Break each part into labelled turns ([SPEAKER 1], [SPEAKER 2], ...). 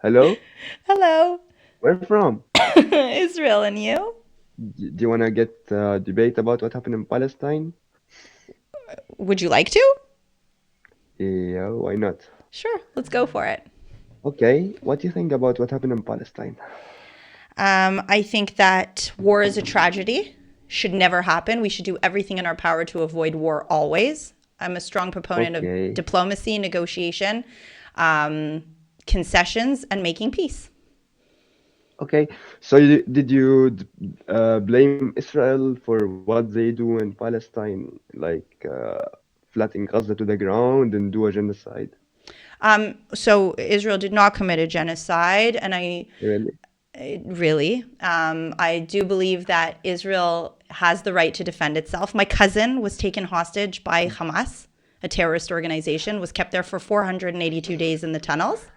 [SPEAKER 1] Hello?
[SPEAKER 2] Hello.
[SPEAKER 1] Where from?
[SPEAKER 2] Israel and you?
[SPEAKER 1] Do you want to get debate about what happened in Palestine?
[SPEAKER 2] Would you like to?
[SPEAKER 1] Yeah, why not?
[SPEAKER 2] Sure, let's go for it.
[SPEAKER 1] Okay, what do you think about what happened in Palestine?
[SPEAKER 2] I think that war is a tragedy, should never happen. We should do everything in our power to avoid war always. I'm a strong proponent of
[SPEAKER 1] Okay,
[SPEAKER 2] diplomacy, negotiation, um, concessions, and making peace.
[SPEAKER 1] okay. So did you blame Israel for what they do in Palestine, like flattening Gaza to the ground and do a genocide?
[SPEAKER 2] So Israel did not commit a genocide, and
[SPEAKER 1] Really?
[SPEAKER 2] I do believe that Israel has the right to defend itself. My cousin was taken hostage by Hamas, a terrorist organization, was kept there for 482 days in the tunnels.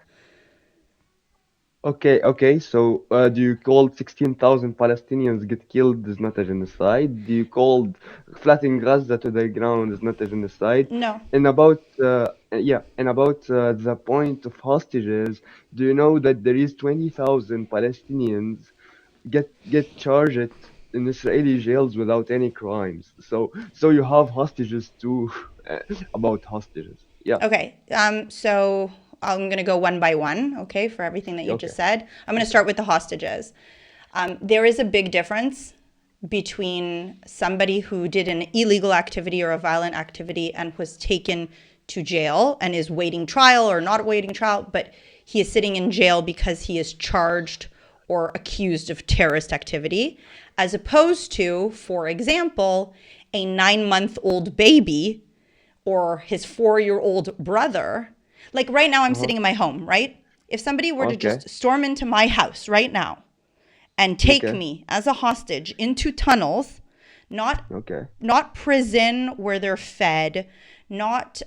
[SPEAKER 1] Okay, okay. So, do you call 16,000 Palestinians get killed is not a genocide? Do you call flattening Gaza to the ground is not a genocide?
[SPEAKER 2] No.
[SPEAKER 1] And about the point of hostages, do you know that there is 20,000 Palestinians get charged in Israeli jails without any crimes? So you have hostages too, about hostages. Yeah.
[SPEAKER 2] Okay. So I'm going to go one by one, okay, for everything that you
[SPEAKER 1] Okay.
[SPEAKER 2] just said. I'm going to
[SPEAKER 1] Okay.
[SPEAKER 2] start with the hostages. There is a big difference between somebody who did an illegal activity or a violent activity and was taken to jail and is waiting trial or not waiting trial, but he is sitting in jail because he is charged or accused of terrorist activity, as opposed to, for example, a 9 month old baby or his 4 year old brother. Like right now, I'm
[SPEAKER 1] Uh-huh.
[SPEAKER 2] sitting in my home, right? If somebody were to
[SPEAKER 1] Okay.
[SPEAKER 2] just storm into my house right now and take
[SPEAKER 1] Okay.
[SPEAKER 2] me as a hostage into tunnels, not
[SPEAKER 1] Okay.
[SPEAKER 2] not prison where they're fed, not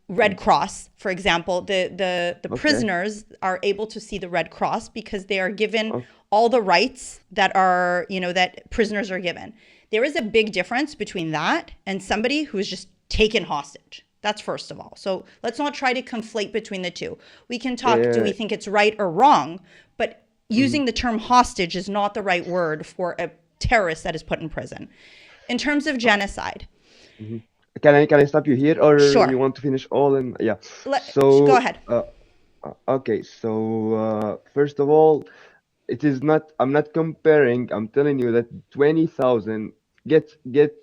[SPEAKER 2] Red Cross, for example. The
[SPEAKER 1] Okay.
[SPEAKER 2] prisoners are able to see the Red Cross because they are given
[SPEAKER 1] Okay.
[SPEAKER 2] all the rights that are that prisoners are given. There is a big difference between that and somebody who is just taken hostage. That's first of all. So let's not try to conflate between the two. We can talk, do
[SPEAKER 1] Uh,
[SPEAKER 2] we think it's right or wrong? But
[SPEAKER 1] mhm,
[SPEAKER 2] using the term hostage is not the right word for a terrorist that is put in prison. In terms of
[SPEAKER 1] uh,
[SPEAKER 2] genocide,
[SPEAKER 1] mhm. Can I stop you here, or you
[SPEAKER 2] sure.
[SPEAKER 1] want to finish all? And yeah.
[SPEAKER 2] Go
[SPEAKER 1] So
[SPEAKER 2] ahead.
[SPEAKER 1] okay. So first of all, it is not. I'm not comparing. I'm telling you that 20,000 get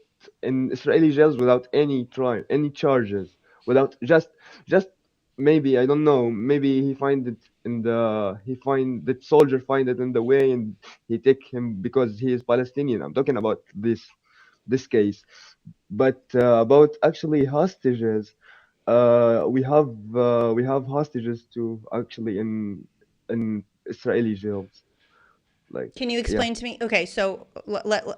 [SPEAKER 1] in Israeli jails without any trial, any charges, without just maybe I don't know. Maybe he find it in the he find the soldier find it in the way and he take him because he is Palestinian. I'm talking about this case. But about actually hostages, we have hostages too actually in Israeli jails. Like
[SPEAKER 2] Can you
[SPEAKER 1] yeah.
[SPEAKER 2] explain to me? Okay, so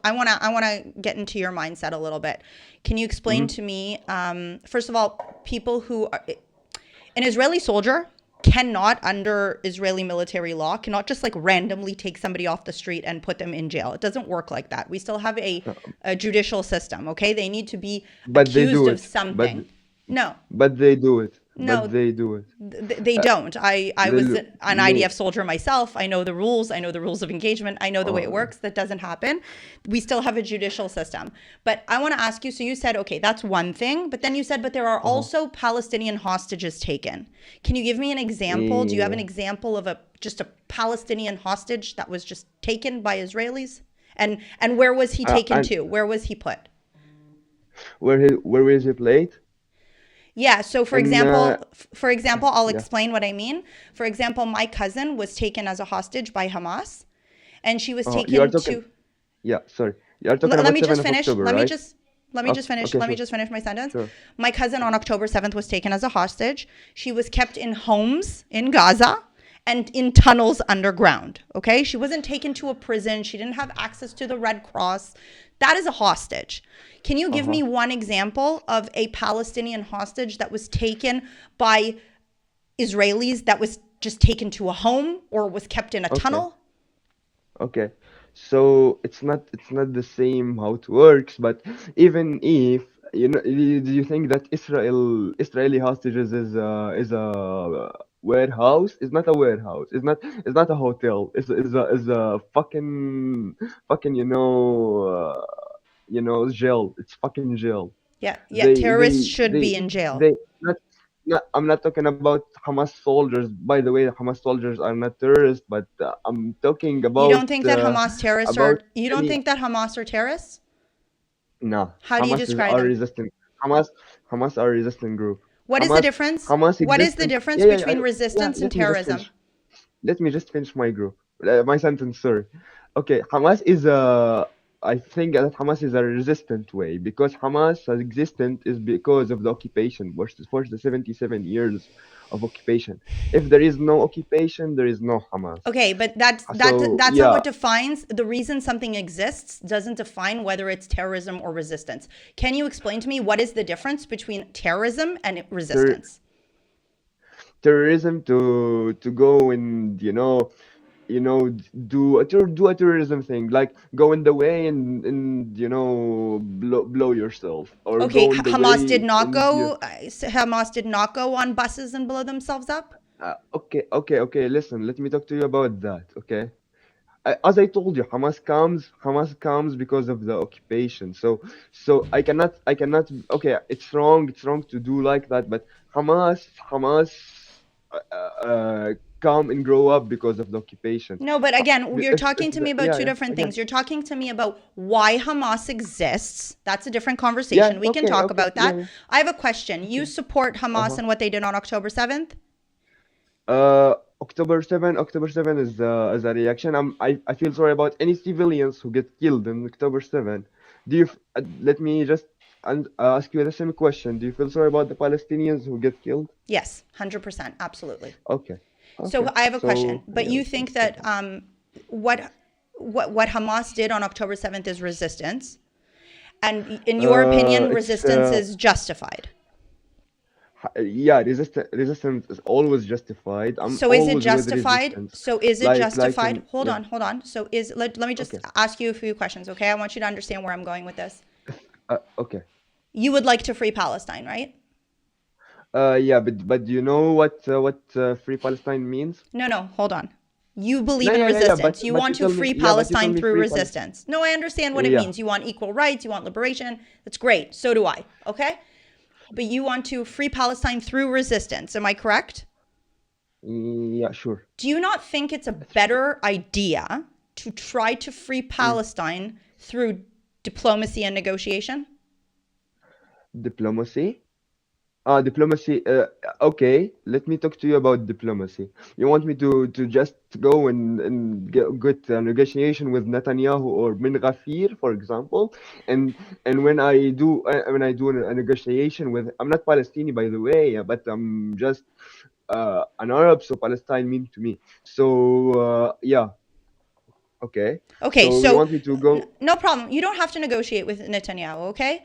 [SPEAKER 2] I wanna get into your mindset a little bit. Can you explain
[SPEAKER 1] Hmm.
[SPEAKER 2] to me, first of all, people who are an Israeli soldier cannot, under Israeli military law, cannot just like randomly take somebody off the street and put them in jail. It doesn't work like that. We still have a judicial system. Okay, they need to be
[SPEAKER 1] But they
[SPEAKER 2] accused
[SPEAKER 1] do
[SPEAKER 2] of
[SPEAKER 1] it.
[SPEAKER 2] something. No,
[SPEAKER 1] But they do it. But
[SPEAKER 2] no,
[SPEAKER 1] they do it.
[SPEAKER 2] they
[SPEAKER 1] Uh,
[SPEAKER 2] don't. I was
[SPEAKER 1] the,
[SPEAKER 2] an
[SPEAKER 1] no.
[SPEAKER 2] IDF soldier myself. I know the rules. I know the rules of engagement. I know the way it
[SPEAKER 1] Uh,
[SPEAKER 2] works. That doesn't happen. We still have a judicial system. But I want to ask you, so you said, okay, that's one thing. But then you said, but there are
[SPEAKER 1] uh-huh.
[SPEAKER 2] also Palestinian hostages taken. Can you give me an example? Do you have an
[SPEAKER 1] Yeah.
[SPEAKER 2] example of a Palestinian hostage that was just taken by Israelis? And where was he taken
[SPEAKER 1] And
[SPEAKER 2] to? Where was he put?
[SPEAKER 1] where is he played?
[SPEAKER 2] Yeah, so
[SPEAKER 1] And
[SPEAKER 2] for example, I'll
[SPEAKER 1] yeah.
[SPEAKER 2] explain what I mean. For example, my cousin was taken as a hostage by Hamas, and she was
[SPEAKER 1] You are
[SPEAKER 2] taken
[SPEAKER 1] talking.
[SPEAKER 2] to
[SPEAKER 1] Yeah. Sorry. You are talking
[SPEAKER 2] let
[SPEAKER 1] about
[SPEAKER 2] me just
[SPEAKER 1] 7th of
[SPEAKER 2] finish.
[SPEAKER 1] October, right?
[SPEAKER 2] Let me just finish.
[SPEAKER 1] Okay.
[SPEAKER 2] Let me
[SPEAKER 1] Sure.
[SPEAKER 2] just finish my sentence.
[SPEAKER 1] Sure.
[SPEAKER 2] My cousin
[SPEAKER 1] Sure.
[SPEAKER 2] on October 7th was taken as a hostage. She was kept in homes in Gaza and in tunnels underground. Okay? She wasn't taken to a prison. She didn't have access to the Red Cross. That is a hostage. Can you give
[SPEAKER 1] Uh-huh.
[SPEAKER 2] me one example of a Palestinian hostage that was taken by Israelis that was just taken to a home or was kept in a
[SPEAKER 1] Okay.
[SPEAKER 2] tunnel?
[SPEAKER 1] Okay. So it's not the same how it works, but even if do you think that Israeli hostages is a warehouse. It's not a warehouse. It's not a hotel. It's a fucking jail. It's fucking jail.
[SPEAKER 2] Yeah, yeah.
[SPEAKER 1] They
[SPEAKER 2] Terrorists
[SPEAKER 1] they
[SPEAKER 2] should
[SPEAKER 1] they
[SPEAKER 2] be in jail.
[SPEAKER 1] they not I'm not talking about Hamas soldiers. By the way, Hamas soldiers are not terrorists, but I'm talking
[SPEAKER 2] You don't think that Hamas terrorists
[SPEAKER 1] about
[SPEAKER 2] are? You don't
[SPEAKER 1] any.
[SPEAKER 2] think that Hamas are terrorists?
[SPEAKER 1] No,
[SPEAKER 2] How do you
[SPEAKER 1] Hamas is
[SPEAKER 2] describe
[SPEAKER 1] our
[SPEAKER 2] them?
[SPEAKER 1] resistant. Hamas Hamas are resistant group.
[SPEAKER 2] What is the
[SPEAKER 1] Hamas
[SPEAKER 2] difference?
[SPEAKER 1] Hamas
[SPEAKER 2] What is the
[SPEAKER 1] existence.
[SPEAKER 2] difference
[SPEAKER 1] Yeah, yeah,
[SPEAKER 2] between
[SPEAKER 1] yeah.
[SPEAKER 2] resistance and terrorism?
[SPEAKER 1] Let me just finish my group. My sentence. Sorry. Okay, Hamas is a. I think that Hamas is a resistant way because Hamas is existent is because of the occupation for the 77 years of occupation. If there is no occupation, there is no Hamas.
[SPEAKER 2] Okay, but
[SPEAKER 1] So
[SPEAKER 2] that's not
[SPEAKER 1] yeah,
[SPEAKER 2] what defines the reason something exists doesn't define whether it's terrorism or resistance. Can you explain to me what is the difference between terrorism and
[SPEAKER 1] ter
[SPEAKER 2] resistance?
[SPEAKER 1] terrorism to go and do a terrorism thing like go in the way and blow yourself or
[SPEAKER 2] Okay,
[SPEAKER 1] go in the way and
[SPEAKER 2] Hamas did not go on buses and blow themselves up?
[SPEAKER 1] okay, listen, let me talk to you about that. Okay, as I told you, Hamas comes because of the occupation. So I cannot. Okay, it's wrong to do like that. But Hamas come and grow up because of the occupation.
[SPEAKER 2] No, but again, you're
[SPEAKER 1] If
[SPEAKER 2] talking to me about
[SPEAKER 1] yeah,
[SPEAKER 2] two
[SPEAKER 1] yeah,
[SPEAKER 2] different
[SPEAKER 1] again,
[SPEAKER 2] things. You're talking to me about why Hamas exists. That's a different
[SPEAKER 1] yeah,
[SPEAKER 2] conversation. We can
[SPEAKER 1] okay,
[SPEAKER 2] talk
[SPEAKER 1] okay,
[SPEAKER 2] about
[SPEAKER 1] yeah,
[SPEAKER 2] that.
[SPEAKER 1] yeah,
[SPEAKER 2] I have a question. You
[SPEAKER 1] okay,
[SPEAKER 2] support Hamas
[SPEAKER 1] uh-huh.
[SPEAKER 2] and what they did on October 7th?
[SPEAKER 1] October 7 is a reaction. I feel sorry about any civilians who get killed on October 7. Let me just ask you the same question. Do you feel sorry about the Palestinians who get killed?
[SPEAKER 2] Yes, 100%. Absolutely.
[SPEAKER 1] Okay.
[SPEAKER 2] So
[SPEAKER 1] Okay.
[SPEAKER 2] I have a question.
[SPEAKER 1] So,
[SPEAKER 2] But
[SPEAKER 1] yeah,
[SPEAKER 2] you
[SPEAKER 1] we can
[SPEAKER 2] think
[SPEAKER 1] discuss
[SPEAKER 2] that
[SPEAKER 1] that.
[SPEAKER 2] what what Hamas did on October 7th is resistance, and in your opinion,
[SPEAKER 1] It's
[SPEAKER 2] resistance is justified.
[SPEAKER 1] yeah, resistance is always justified. I'm
[SPEAKER 2] So is it
[SPEAKER 1] always with
[SPEAKER 2] justified?
[SPEAKER 1] resistance.
[SPEAKER 2] So is it
[SPEAKER 1] Like
[SPEAKER 2] justified?
[SPEAKER 1] in
[SPEAKER 2] Hold
[SPEAKER 1] yeah.
[SPEAKER 2] on, hold on. So let me just
[SPEAKER 1] Okay.
[SPEAKER 2] ask you a few questions, okay? I want you to understand where I'm going with this.
[SPEAKER 1] Okay.
[SPEAKER 2] You would like to free Palestine, right?
[SPEAKER 1] Yeah, but do you know what Free Palestine means?
[SPEAKER 2] No, no, hold on. You
[SPEAKER 1] No,
[SPEAKER 2] believe in
[SPEAKER 1] yeah,
[SPEAKER 2] resistance. You
[SPEAKER 1] but
[SPEAKER 2] want
[SPEAKER 1] you
[SPEAKER 2] to
[SPEAKER 1] told me,
[SPEAKER 2] free
[SPEAKER 1] yeah, but you told
[SPEAKER 2] Palestine
[SPEAKER 1] me
[SPEAKER 2] through
[SPEAKER 1] Free Palestine.
[SPEAKER 2] resistance. No, I understand what it
[SPEAKER 1] Yeah.
[SPEAKER 2] means. You want equal rights, you want liberation. That's great. So do I, okay? But you want to free Palestine through resistance. Am I correct?
[SPEAKER 1] Yeah, sure.
[SPEAKER 2] Do you not think it's a
[SPEAKER 1] That's true.
[SPEAKER 2] better idea to try to free
[SPEAKER 1] Mm.
[SPEAKER 2] Palestine through diplomacy and negotiation?
[SPEAKER 1] Diplomacy? Diplomacy. Okay, let me talk to you about diplomacy. You want me to just go and get a negotiation with Netanyahu or Bin Ghafir, for example, and when I do a negotiation with, I'm not Palestinian by the way, but I'm just an Arab, so Palestine mean to me. So yeah, okay.
[SPEAKER 2] Okay,
[SPEAKER 1] So you
[SPEAKER 2] so
[SPEAKER 1] want me to go?
[SPEAKER 2] no problem. You don't have to negotiate with Netanyahu, okay?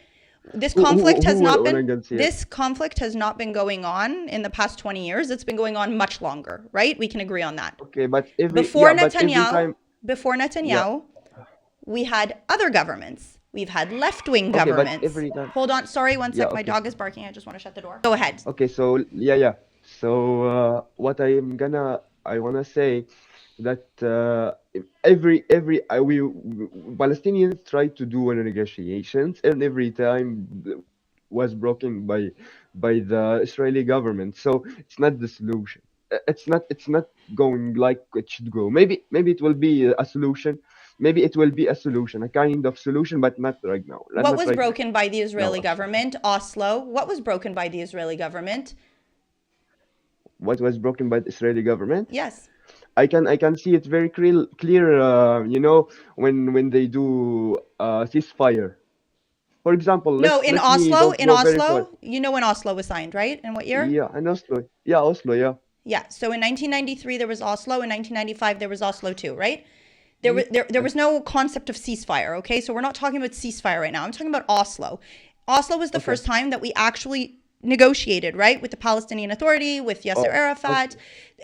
[SPEAKER 2] This
[SPEAKER 1] Who who
[SPEAKER 2] conflict
[SPEAKER 1] who
[SPEAKER 2] has
[SPEAKER 1] will
[SPEAKER 2] not
[SPEAKER 1] when I
[SPEAKER 2] been
[SPEAKER 1] can see it?
[SPEAKER 2] this conflict has not been going on in the past 20 years. It's been going on much longer, right? We can agree on that.
[SPEAKER 1] Okay,
[SPEAKER 2] Before
[SPEAKER 1] but every
[SPEAKER 2] Netanyahu,
[SPEAKER 1] time,
[SPEAKER 2] before
[SPEAKER 1] yeah.
[SPEAKER 2] Netanyahu, we had other governments. We've had left-wing
[SPEAKER 1] Okay, but
[SPEAKER 2] governments.
[SPEAKER 1] every time,
[SPEAKER 2] Hold on, sorry, one
[SPEAKER 1] yeah.
[SPEAKER 2] sec. My
[SPEAKER 1] Okay,
[SPEAKER 2] dog is barking. I just want to shut the door. Go ahead.
[SPEAKER 1] okay. So yeah, yeah. So what I wanna say that every Palestinians try to do negotiations, and every time was broken by the Israeli government. So it's not the solution. It's not going like it should go. Maybe it will be a solution. Maybe it will be a solution, a kind of solution, but not right now.
[SPEAKER 2] What
[SPEAKER 1] Not
[SPEAKER 2] was
[SPEAKER 1] right
[SPEAKER 2] broken by the
[SPEAKER 1] now,
[SPEAKER 2] Israeli
[SPEAKER 1] actually.
[SPEAKER 2] government? Oslo. What was broken by the Israeli government?
[SPEAKER 1] What was broken by the Israeli government?
[SPEAKER 2] Yes.
[SPEAKER 1] I can see it very clear. When they do ceasefire. For example,
[SPEAKER 2] No,
[SPEAKER 1] let me
[SPEAKER 2] In
[SPEAKER 1] go very far.
[SPEAKER 2] Oslo, you know when Oslo was signed, right? In what year?
[SPEAKER 1] Yeah, and Oslo. Yeah, Oslo. Yeah.
[SPEAKER 2] Yeah. So in 1993 there was Oslo. In 1995 there was Oslo too, right?
[SPEAKER 1] Yeah.
[SPEAKER 2] There was no concept of ceasefire. Okay, so we're not talking about ceasefire right now. I'm talking about Oslo. Oslo was the
[SPEAKER 1] Okay.
[SPEAKER 2] first time that we actually negotiated, right, with the Palestinian Authority, with Yasser
[SPEAKER 1] Oh,
[SPEAKER 2] Arafat.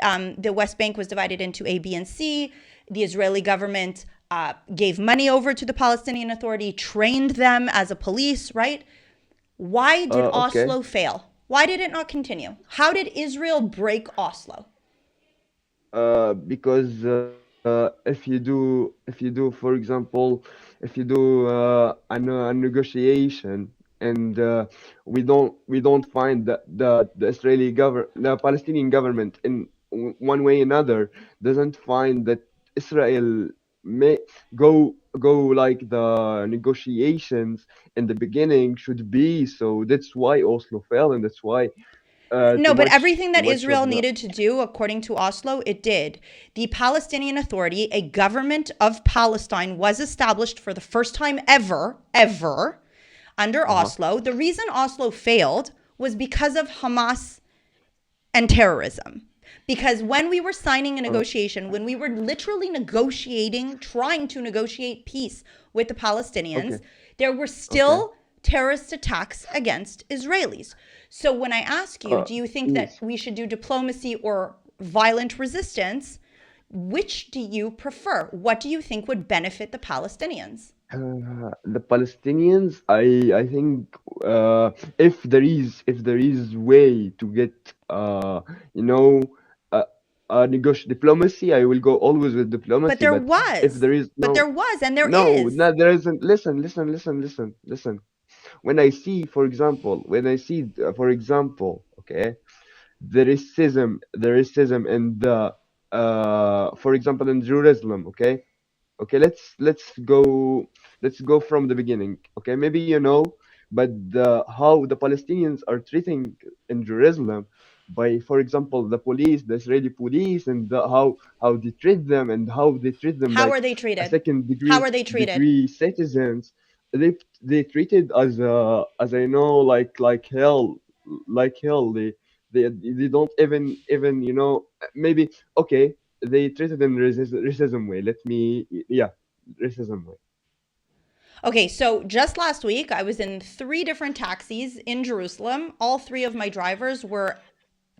[SPEAKER 1] okay.
[SPEAKER 2] The West Bank was divided into A, B, and C. The Israeli government gave money over to the Palestinian Authority, trained them as a police, right? Why did
[SPEAKER 1] Okay.
[SPEAKER 2] Oslo fail? Why did it not continue? How did Israel break Oslo?
[SPEAKER 1] Because if you do, for example, if you do a negotiation and we don't find the the Palestinian government in one way or another doesn't find that Israel may go like the negotiations in the beginning should be. So that's why Oslo fell, and that's why
[SPEAKER 2] No, but everything
[SPEAKER 1] too
[SPEAKER 2] that
[SPEAKER 1] much of
[SPEAKER 2] Israel
[SPEAKER 1] the
[SPEAKER 2] needed to do, according to Oslo, it did. The Palestinian Authority, a government of Palestine, was established for the first time ever, under
[SPEAKER 1] uh-huh.
[SPEAKER 2] Oslo. The reason Oslo failed was because of Hamas and terrorism. Because when we were signing a
[SPEAKER 1] Uh,
[SPEAKER 2] negotiation, when we were literally negotiating, trying to negotiate peace with the Palestinians,
[SPEAKER 1] okay,
[SPEAKER 2] there were
[SPEAKER 1] okay.
[SPEAKER 2] still terrorist attacks against Israelis. So when I ask you,
[SPEAKER 1] Uh,
[SPEAKER 2] do you think that
[SPEAKER 1] yes.
[SPEAKER 2] we should do diplomacy or violent resistance? Which do you prefer? What do you think would benefit the Palestinians?
[SPEAKER 1] The Palestinians, I think if there is way to get you know uh, diplomacy, I will go always with
[SPEAKER 2] But
[SPEAKER 1] diplomacy.
[SPEAKER 2] there
[SPEAKER 1] But if
[SPEAKER 2] was.
[SPEAKER 1] there is
[SPEAKER 2] But there was, and there is.
[SPEAKER 1] no, there isn't. Listen. When I see, for example, for example, okay, the racism and the for example in Jerusalem, okay. Okay, let's go from the beginning. Okay, maybe you know, but how the Palestinians are treating in Jerusalem by, for example, the police, the Israeli police, and how they treat them and how they treat them
[SPEAKER 2] How
[SPEAKER 1] like
[SPEAKER 2] are they
[SPEAKER 1] a
[SPEAKER 2] treated?
[SPEAKER 1] second
[SPEAKER 2] How are they treated?
[SPEAKER 1] citizens. They treated as I know like hell, like hell. They don't even maybe okay they treated in racism way. Let me, yeah, racism way.
[SPEAKER 2] Okay, so just last week, I was in three different taxis in Jerusalem. All three of my drivers were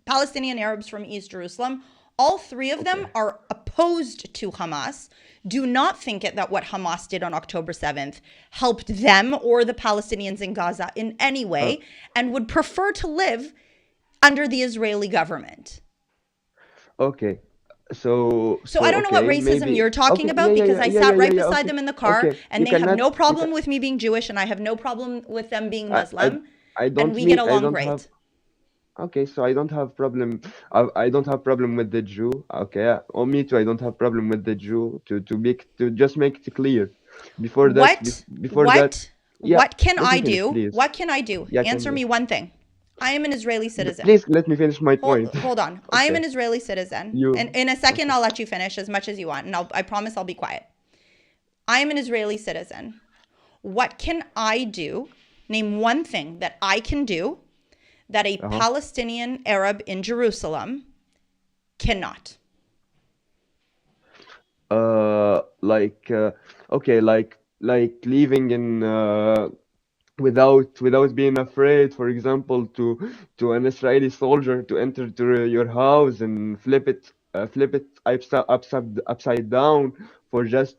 [SPEAKER 2] Palestinian Arabs from East Jerusalem. All three of them
[SPEAKER 1] Okay.
[SPEAKER 2] are opposed to Hamas, do not think it that what Hamas did on October 7th helped them or the Palestinians in Gaza in any
[SPEAKER 1] Uh,
[SPEAKER 2] way, and would prefer to live under the Israeli government.
[SPEAKER 1] okay.
[SPEAKER 2] So I don't know what
[SPEAKER 1] Okay,
[SPEAKER 2] racism
[SPEAKER 1] maybe
[SPEAKER 2] you're talking
[SPEAKER 1] okay. Yeah,
[SPEAKER 2] about
[SPEAKER 1] yeah,
[SPEAKER 2] because
[SPEAKER 1] yeah,
[SPEAKER 2] I
[SPEAKER 1] yeah,
[SPEAKER 2] sat
[SPEAKER 1] yeah, yeah,
[SPEAKER 2] right
[SPEAKER 1] yeah.
[SPEAKER 2] beside
[SPEAKER 1] Okay,
[SPEAKER 2] them in the car
[SPEAKER 1] okay.
[SPEAKER 2] and
[SPEAKER 1] You
[SPEAKER 2] they have
[SPEAKER 1] cannot.
[SPEAKER 2] no
[SPEAKER 1] You can.
[SPEAKER 2] problem with me being Jewish and I have no problem with them being
[SPEAKER 1] I. I.
[SPEAKER 2] Muslim
[SPEAKER 1] I
[SPEAKER 2] and
[SPEAKER 1] don't
[SPEAKER 2] we get
[SPEAKER 1] need. I
[SPEAKER 2] along
[SPEAKER 1] don't have.
[SPEAKER 2] great.
[SPEAKER 1] Okay, so I don't have problem. I don't have problem with the Jew. Okay, or me too. I don't have problem with the Jew. To just make it clear.
[SPEAKER 2] What
[SPEAKER 1] Before that,
[SPEAKER 2] what
[SPEAKER 1] yeah.
[SPEAKER 2] what can
[SPEAKER 1] Let me
[SPEAKER 2] I
[SPEAKER 1] finish,
[SPEAKER 2] do?
[SPEAKER 1] please.
[SPEAKER 2] What can I do?
[SPEAKER 1] Yeah, can
[SPEAKER 2] Answer
[SPEAKER 1] you?
[SPEAKER 2] me one thing. I am an Israeli citizen.
[SPEAKER 1] Please let me finish my point.
[SPEAKER 2] Hold on. I am
[SPEAKER 1] Okay.
[SPEAKER 2] an Israeli citizen. And
[SPEAKER 1] You.
[SPEAKER 2] in a second
[SPEAKER 1] Okay.
[SPEAKER 2] I'll let you finish as much as you want and I promise I'll be quiet. I am an Israeli citizen. What can I do? Name one thing that I can do that a
[SPEAKER 1] Uh-huh.
[SPEAKER 2] Palestinian Arab in Jerusalem cannot.
[SPEAKER 1] Like okay, like leaving in without being afraid, for example, to an Israeli soldier to enter to your house and flip it upside down for just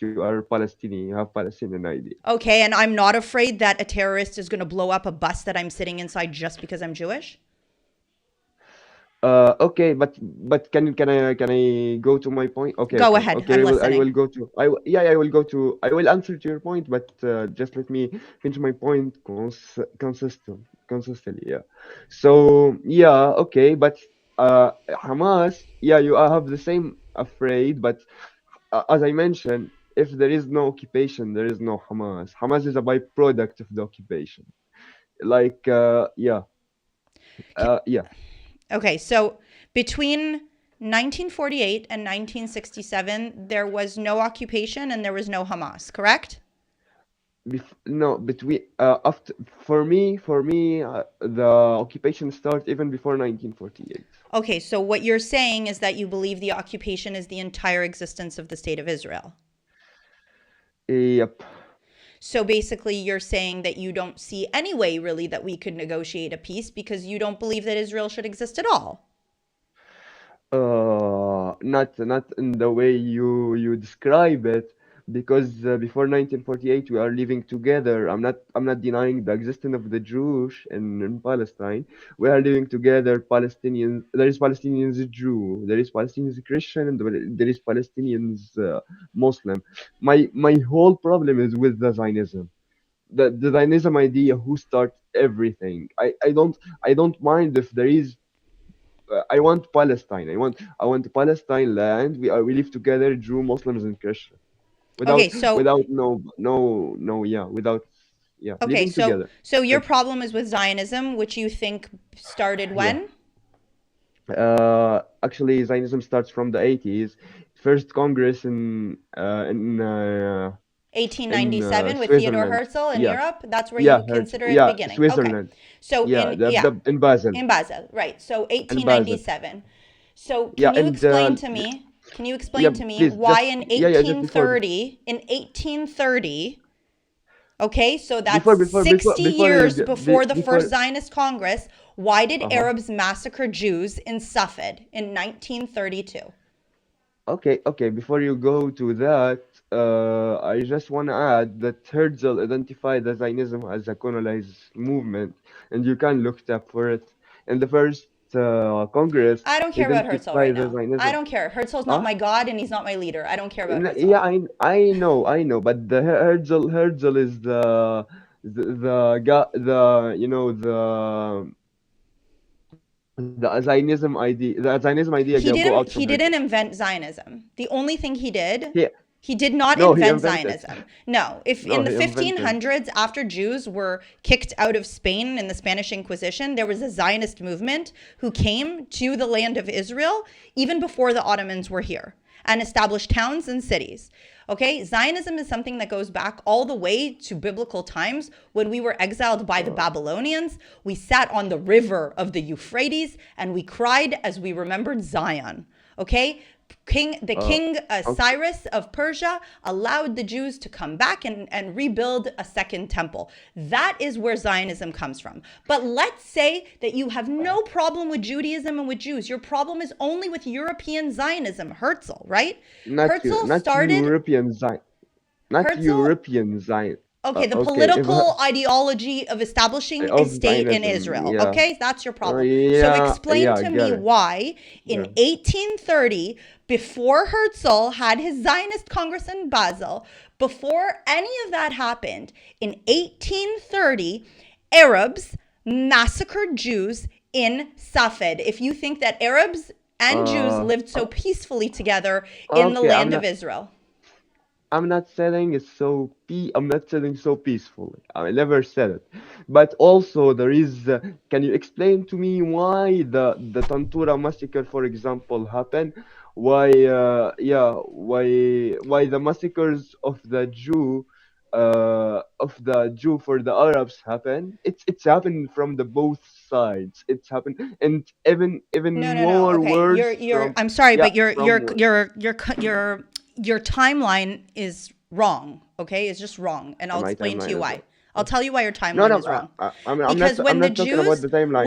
[SPEAKER 1] you are Palestinian, you have Palestinian ID.
[SPEAKER 2] Okay, and I'm not afraid that a terrorist is going to blow up a bus that I'm sitting inside just because I'm Jewish?
[SPEAKER 1] Okay, but can I go to my point?
[SPEAKER 2] Go ahead.
[SPEAKER 1] Okay.
[SPEAKER 2] I'm
[SPEAKER 1] I
[SPEAKER 2] listening.
[SPEAKER 1] will go to yeah, I will go to I will answer to your point, but just let me finish my point consistently. Yeah. So yeah, okay, but Hamas, yeah, you have the same afraid, but as I mentioned, if there is no occupation, there is no Hamas. Hamas is a byproduct of the occupation. Like yeah.
[SPEAKER 2] Okay, so between 1948 and 1967, there was no occupation and there was no Hamas, correct?
[SPEAKER 1] No, between after for me the occupation started even before 1948.
[SPEAKER 2] Okay, so what you're saying is that you believe the occupation is the entire existence of the state of Israel.
[SPEAKER 1] Yep.
[SPEAKER 2] So basically, you're saying that you don't see any way really that we could negotiate a peace because you don't believe that Israel should exist at all.
[SPEAKER 1] Not in the way you describe it, because before 1948 we are living together. I'm not denying the existence of the Jewish in Palestine. We are living together. Palestinians, there is Palestinians Jew, there is Palestinians Christian, and there is Palestinians Muslim. My whole problem is with the Zionism. The Zionism idea who starts everything. I don't mind if there is. I want Palestine. I want Palestine land. We live together, Jew, Muslims, and Christians
[SPEAKER 2] Okay,
[SPEAKER 1] without
[SPEAKER 2] so
[SPEAKER 1] without no yeah without yeah
[SPEAKER 2] okay,
[SPEAKER 1] living
[SPEAKER 2] so
[SPEAKER 1] together.
[SPEAKER 2] so your
[SPEAKER 1] Thank
[SPEAKER 2] problem is with Zionism, which you think started
[SPEAKER 1] you. Yeah.
[SPEAKER 2] when?
[SPEAKER 1] Actually, Zionism starts from the 80s. First Congress in
[SPEAKER 2] 1897 with Theodore
[SPEAKER 1] Switzerland.
[SPEAKER 2] Herzl in
[SPEAKER 1] Yeah,
[SPEAKER 2] Europe. That's where
[SPEAKER 1] yeah,
[SPEAKER 2] you
[SPEAKER 1] heard.
[SPEAKER 2] consider it
[SPEAKER 1] Yeah,
[SPEAKER 2] beginning. Okay.
[SPEAKER 1] Switzerland.
[SPEAKER 2] So
[SPEAKER 1] Yeah,
[SPEAKER 2] in yeah,
[SPEAKER 1] in Basel.
[SPEAKER 2] in Basel, right. So
[SPEAKER 1] In Basel.
[SPEAKER 2] 1897. So
[SPEAKER 1] Yeah,
[SPEAKER 2] can you
[SPEAKER 1] and
[SPEAKER 2] explain to me? Can you
[SPEAKER 1] yeah,
[SPEAKER 2] explain to me
[SPEAKER 1] please
[SPEAKER 2] why
[SPEAKER 1] just
[SPEAKER 2] in
[SPEAKER 1] just before
[SPEAKER 2] 1830, in 1830, okay, so that's
[SPEAKER 1] before before before
[SPEAKER 2] 60
[SPEAKER 1] before you
[SPEAKER 2] years
[SPEAKER 1] get
[SPEAKER 2] before the first
[SPEAKER 1] before
[SPEAKER 2] Zionist Congress, why did
[SPEAKER 1] uh-huh.
[SPEAKER 2] Arabs massacre Jews in Safed in 1932?
[SPEAKER 1] Okay. Before you go to that, I just want to add that Herzl identified the Zionism as a colonized movement, and you can look it up for it. In the first Congress,
[SPEAKER 2] I don't
[SPEAKER 1] he
[SPEAKER 2] care about Herzl right
[SPEAKER 1] identified the
[SPEAKER 2] now. I
[SPEAKER 1] Zionism.
[SPEAKER 2] don't care. Herzl's not
[SPEAKER 1] Huh?
[SPEAKER 2] my god and he's not my leader. I don't care about Herzl.
[SPEAKER 1] Yeah, I know, but the Herzl is the guy, the Zionism idea
[SPEAKER 2] He
[SPEAKER 1] go
[SPEAKER 2] didn't
[SPEAKER 1] out from
[SPEAKER 2] he didn't
[SPEAKER 1] Herzl.
[SPEAKER 2] invent Zionism. The only thing
[SPEAKER 1] He
[SPEAKER 2] he did not
[SPEAKER 1] no, he
[SPEAKER 2] invent
[SPEAKER 1] invented.
[SPEAKER 2] Zionism. No, if
[SPEAKER 1] No,
[SPEAKER 2] in the
[SPEAKER 1] he invented.
[SPEAKER 2] 1500s, after Jews were kicked out of Spain in the Spanish Inquisition, there was a Zionist movement who came to the land of Israel even before the Ottomans were here and established towns and cities. Okay, Zionism is something that goes back all the way to biblical times when we were exiled by the Babylonians. We sat on the river of the Euphrates and we cried as we remembered Zion. Okay, the
[SPEAKER 1] Uh,
[SPEAKER 2] king
[SPEAKER 1] okay.
[SPEAKER 2] Cyrus of Persia allowed the Jews to come back and rebuild a second temple. That is where Zionism comes from. But let's say that you have no problem with Judaism and with Jews. Your problem is only with European Zionism, Herzl, right? Herzl
[SPEAKER 1] Not
[SPEAKER 2] started
[SPEAKER 1] European Zion, not
[SPEAKER 2] Herzl
[SPEAKER 1] European Zion.
[SPEAKER 2] Okay, the
[SPEAKER 1] Okay, if
[SPEAKER 2] political ideology of establishing a
[SPEAKER 1] of
[SPEAKER 2] state in
[SPEAKER 1] Zionism,
[SPEAKER 2] Israel.
[SPEAKER 1] yeah,
[SPEAKER 2] Okay, that's your problem. So
[SPEAKER 1] yeah,
[SPEAKER 2] explain to
[SPEAKER 1] get
[SPEAKER 2] me
[SPEAKER 1] it.
[SPEAKER 2] why
[SPEAKER 1] Yeah.
[SPEAKER 2] in 1830, before Herzl had his Zionist Congress in Basel, before any of that happened, in 1830, Arabs massacred Jews in Safed. If you think that Arabs and Jews
[SPEAKER 1] Uh,
[SPEAKER 2] lived so
[SPEAKER 1] o-
[SPEAKER 2] peacefully together in the
[SPEAKER 1] okay,
[SPEAKER 2] land of Israel.
[SPEAKER 1] I'm not saying so peacefully. I never said it. But also there is can you explain to me why the Tantura massacre, for example, happened? Why the massacres of the Jew for the Arabs happen? It's happened from the both sides. It's happened, and even
[SPEAKER 2] No, no, no.
[SPEAKER 1] more
[SPEAKER 2] Okay,
[SPEAKER 1] worse
[SPEAKER 2] you're.
[SPEAKER 1] from
[SPEAKER 2] I'm sorry,
[SPEAKER 1] yeah
[SPEAKER 2] but your
[SPEAKER 1] from
[SPEAKER 2] your your your your timeline is wrong. Okay, it's just wrong, and I'll
[SPEAKER 1] my
[SPEAKER 2] explain to you
[SPEAKER 1] timeline as
[SPEAKER 2] why.
[SPEAKER 1] well.
[SPEAKER 2] I'll tell you why your
[SPEAKER 1] No,
[SPEAKER 2] timeline
[SPEAKER 1] no,
[SPEAKER 2] is wrong.
[SPEAKER 1] I'm not.
[SPEAKER 2] Because
[SPEAKER 1] I'm not talking about the timeline.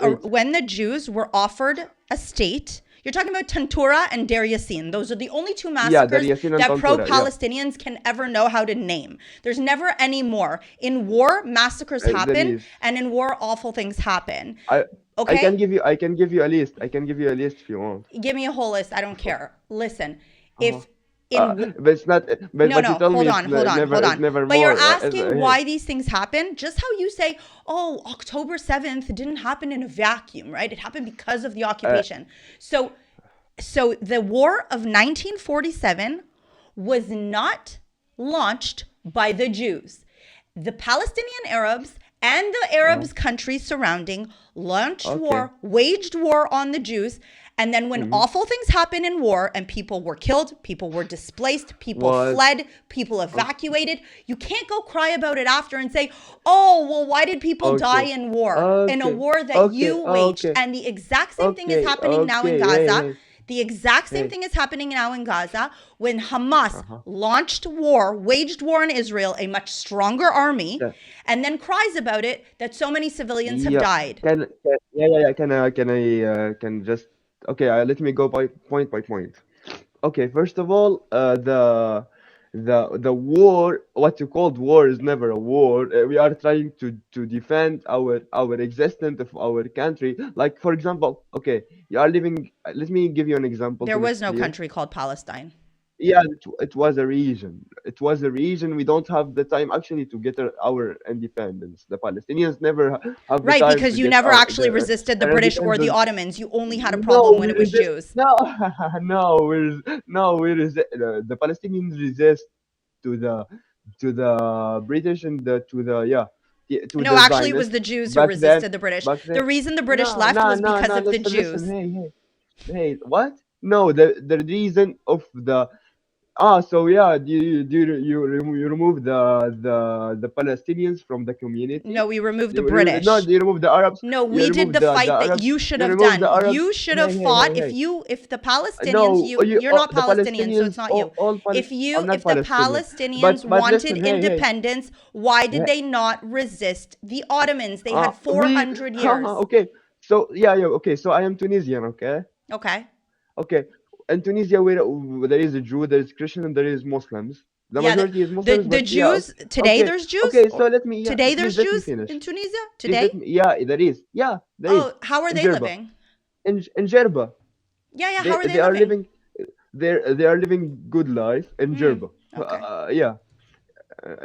[SPEAKER 1] Wait.
[SPEAKER 2] when the Jews were offered a state, you're talking about Tantura and Deir Yassin. Those are the only two
[SPEAKER 1] Yeah, the
[SPEAKER 2] massacres
[SPEAKER 1] Yasin and
[SPEAKER 2] that
[SPEAKER 1] Tantura. Yeah,
[SPEAKER 2] pro-Palestinians can ever know how to name. There's never any more. In war, massacres
[SPEAKER 1] there
[SPEAKER 2] happen,
[SPEAKER 1] is.
[SPEAKER 2] and in war, awful things happen.
[SPEAKER 1] I I can
[SPEAKER 2] Okay?
[SPEAKER 1] give you I can give you a list. I can give you a list if you want.
[SPEAKER 2] Give me a whole list. I don't care. Listen,
[SPEAKER 1] Uh-huh.
[SPEAKER 2] if in
[SPEAKER 1] But it's not.
[SPEAKER 2] no,
[SPEAKER 1] But you
[SPEAKER 2] no,
[SPEAKER 1] tell
[SPEAKER 2] hold
[SPEAKER 1] me
[SPEAKER 2] on, hold on,
[SPEAKER 1] never.
[SPEAKER 2] hold
[SPEAKER 1] It's
[SPEAKER 2] on.
[SPEAKER 1] never
[SPEAKER 2] But you're
[SPEAKER 1] more.
[SPEAKER 2] asking why these things happen, just how you say, oh, October 7th didn't happen in a vacuum, right? It happened because of the
[SPEAKER 1] Uh,
[SPEAKER 2] occupation. So, so the war of 1947 was not launched by the Jews. The Palestinian Arabs and the
[SPEAKER 1] uh,
[SPEAKER 2] Arabs countries surrounding launched
[SPEAKER 1] okay.
[SPEAKER 2] war, waged war on the Jews. And then when
[SPEAKER 1] Mm-hmm.
[SPEAKER 2] awful things happen in war and people were killed, people were displaced, people
[SPEAKER 1] Was
[SPEAKER 2] fled, people
[SPEAKER 1] okay.
[SPEAKER 2] evacuated, you can't go cry about it after and say, oh, well, why did people die
[SPEAKER 1] Okay.
[SPEAKER 2] in war? In a
[SPEAKER 1] Okay.
[SPEAKER 2] war that
[SPEAKER 1] Okay.
[SPEAKER 2] you waged.
[SPEAKER 1] Okay.
[SPEAKER 2] And the exact same thing is
[SPEAKER 1] Okay.
[SPEAKER 2] happening now in
[SPEAKER 1] Okay. Hey.
[SPEAKER 2] Gaza.
[SPEAKER 1] Hey.
[SPEAKER 2] The exact same
[SPEAKER 1] Hey.
[SPEAKER 2] thing is happening now in Gaza when Hamas
[SPEAKER 1] Uh-huh.
[SPEAKER 2] launched war, waged war in Israel, a much stronger army,
[SPEAKER 1] Yeah.
[SPEAKER 2] and then cries about it that so many civilians have
[SPEAKER 1] Yeah.
[SPEAKER 2] died.
[SPEAKER 1] Yeah. Can just okay. Let me go by point by point. Okay. First of all, the the war, what you called war is never a war. We are trying to defend our existence of our country. Like for example, okay, you are living. Let me give you an example
[SPEAKER 2] There
[SPEAKER 1] to make
[SPEAKER 2] was
[SPEAKER 1] it
[SPEAKER 2] no
[SPEAKER 1] clear.
[SPEAKER 2] country called Palestine.
[SPEAKER 1] Yeah, it was a region. It was a region. We don't have the time actually to get our independence. The Palestinians never have the
[SPEAKER 2] Right,
[SPEAKER 1] time to
[SPEAKER 2] because you
[SPEAKER 1] get
[SPEAKER 2] never actually resisted the
[SPEAKER 1] their
[SPEAKER 2] British or the
[SPEAKER 1] independence.
[SPEAKER 2] Ottomans. You only had a
[SPEAKER 1] No,
[SPEAKER 2] problem when
[SPEAKER 1] we
[SPEAKER 2] it was
[SPEAKER 1] resist.
[SPEAKER 2] Jews.
[SPEAKER 1] No, no, we resist. The Palestinians resist to the British and to the yeah to
[SPEAKER 2] No,
[SPEAKER 1] the
[SPEAKER 2] actually, it was
[SPEAKER 1] Zionists
[SPEAKER 2] the Jews who
[SPEAKER 1] back then.
[SPEAKER 2] resisted the British.
[SPEAKER 1] Back then,
[SPEAKER 2] The reason the British
[SPEAKER 1] no,
[SPEAKER 2] left
[SPEAKER 1] no,
[SPEAKER 2] was
[SPEAKER 1] no,
[SPEAKER 2] because
[SPEAKER 1] no.
[SPEAKER 2] of the
[SPEAKER 1] Listen.
[SPEAKER 2] Jews.
[SPEAKER 1] Hey. What? No, the reason of the so yeah, you remove the Palestinians from the community.
[SPEAKER 2] No, we removed the
[SPEAKER 1] No,
[SPEAKER 2] British.
[SPEAKER 1] you remove the Arabs.
[SPEAKER 2] No,
[SPEAKER 1] You
[SPEAKER 2] we did
[SPEAKER 1] remove
[SPEAKER 2] the
[SPEAKER 1] the
[SPEAKER 2] fight that
[SPEAKER 1] Arabs.
[SPEAKER 2] you should
[SPEAKER 1] You
[SPEAKER 2] have
[SPEAKER 1] remove the
[SPEAKER 2] done.
[SPEAKER 1] Arabs.
[SPEAKER 2] You should have fought if the Palestinians,
[SPEAKER 1] No,
[SPEAKER 2] you're
[SPEAKER 1] oh,
[SPEAKER 2] not
[SPEAKER 1] the
[SPEAKER 2] Palestinian, so it's
[SPEAKER 1] Palestinians,
[SPEAKER 2] not you.
[SPEAKER 1] I'm not
[SPEAKER 2] If the
[SPEAKER 1] Palestinian,
[SPEAKER 2] Palestinians
[SPEAKER 1] but
[SPEAKER 2] wanted
[SPEAKER 1] listen, hey,
[SPEAKER 2] independence, why did
[SPEAKER 1] hey,
[SPEAKER 2] they not resist the Ottomans? They had
[SPEAKER 1] we,
[SPEAKER 2] 400 years.
[SPEAKER 1] okay, so yeah, okay, so I am Tunisian, okay,
[SPEAKER 2] Okay.
[SPEAKER 1] okay, in Tunisia where there is a Jew, there is Christian, and there is Muslims. The
[SPEAKER 2] Yeah,
[SPEAKER 1] majority is Muslims,
[SPEAKER 2] the
[SPEAKER 1] but yeah,
[SPEAKER 2] Jews today
[SPEAKER 1] okay,
[SPEAKER 2] there's Jews?
[SPEAKER 1] okay. So let me, yeah,
[SPEAKER 2] Today
[SPEAKER 1] please
[SPEAKER 2] there's
[SPEAKER 1] let me
[SPEAKER 2] Jews
[SPEAKER 1] finish.
[SPEAKER 2] in Tunisia?
[SPEAKER 1] Please let
[SPEAKER 2] Today?
[SPEAKER 1] me, yeah, there is,
[SPEAKER 2] Oh, how are
[SPEAKER 1] in
[SPEAKER 2] they
[SPEAKER 1] Jerba,
[SPEAKER 2] living?
[SPEAKER 1] in Jerba,
[SPEAKER 2] Yeah, yeah, how are they
[SPEAKER 1] they are
[SPEAKER 2] living?
[SPEAKER 1] living, they are living good life in
[SPEAKER 2] Mm,
[SPEAKER 1] Jerba.
[SPEAKER 2] okay.
[SPEAKER 1] Yeah.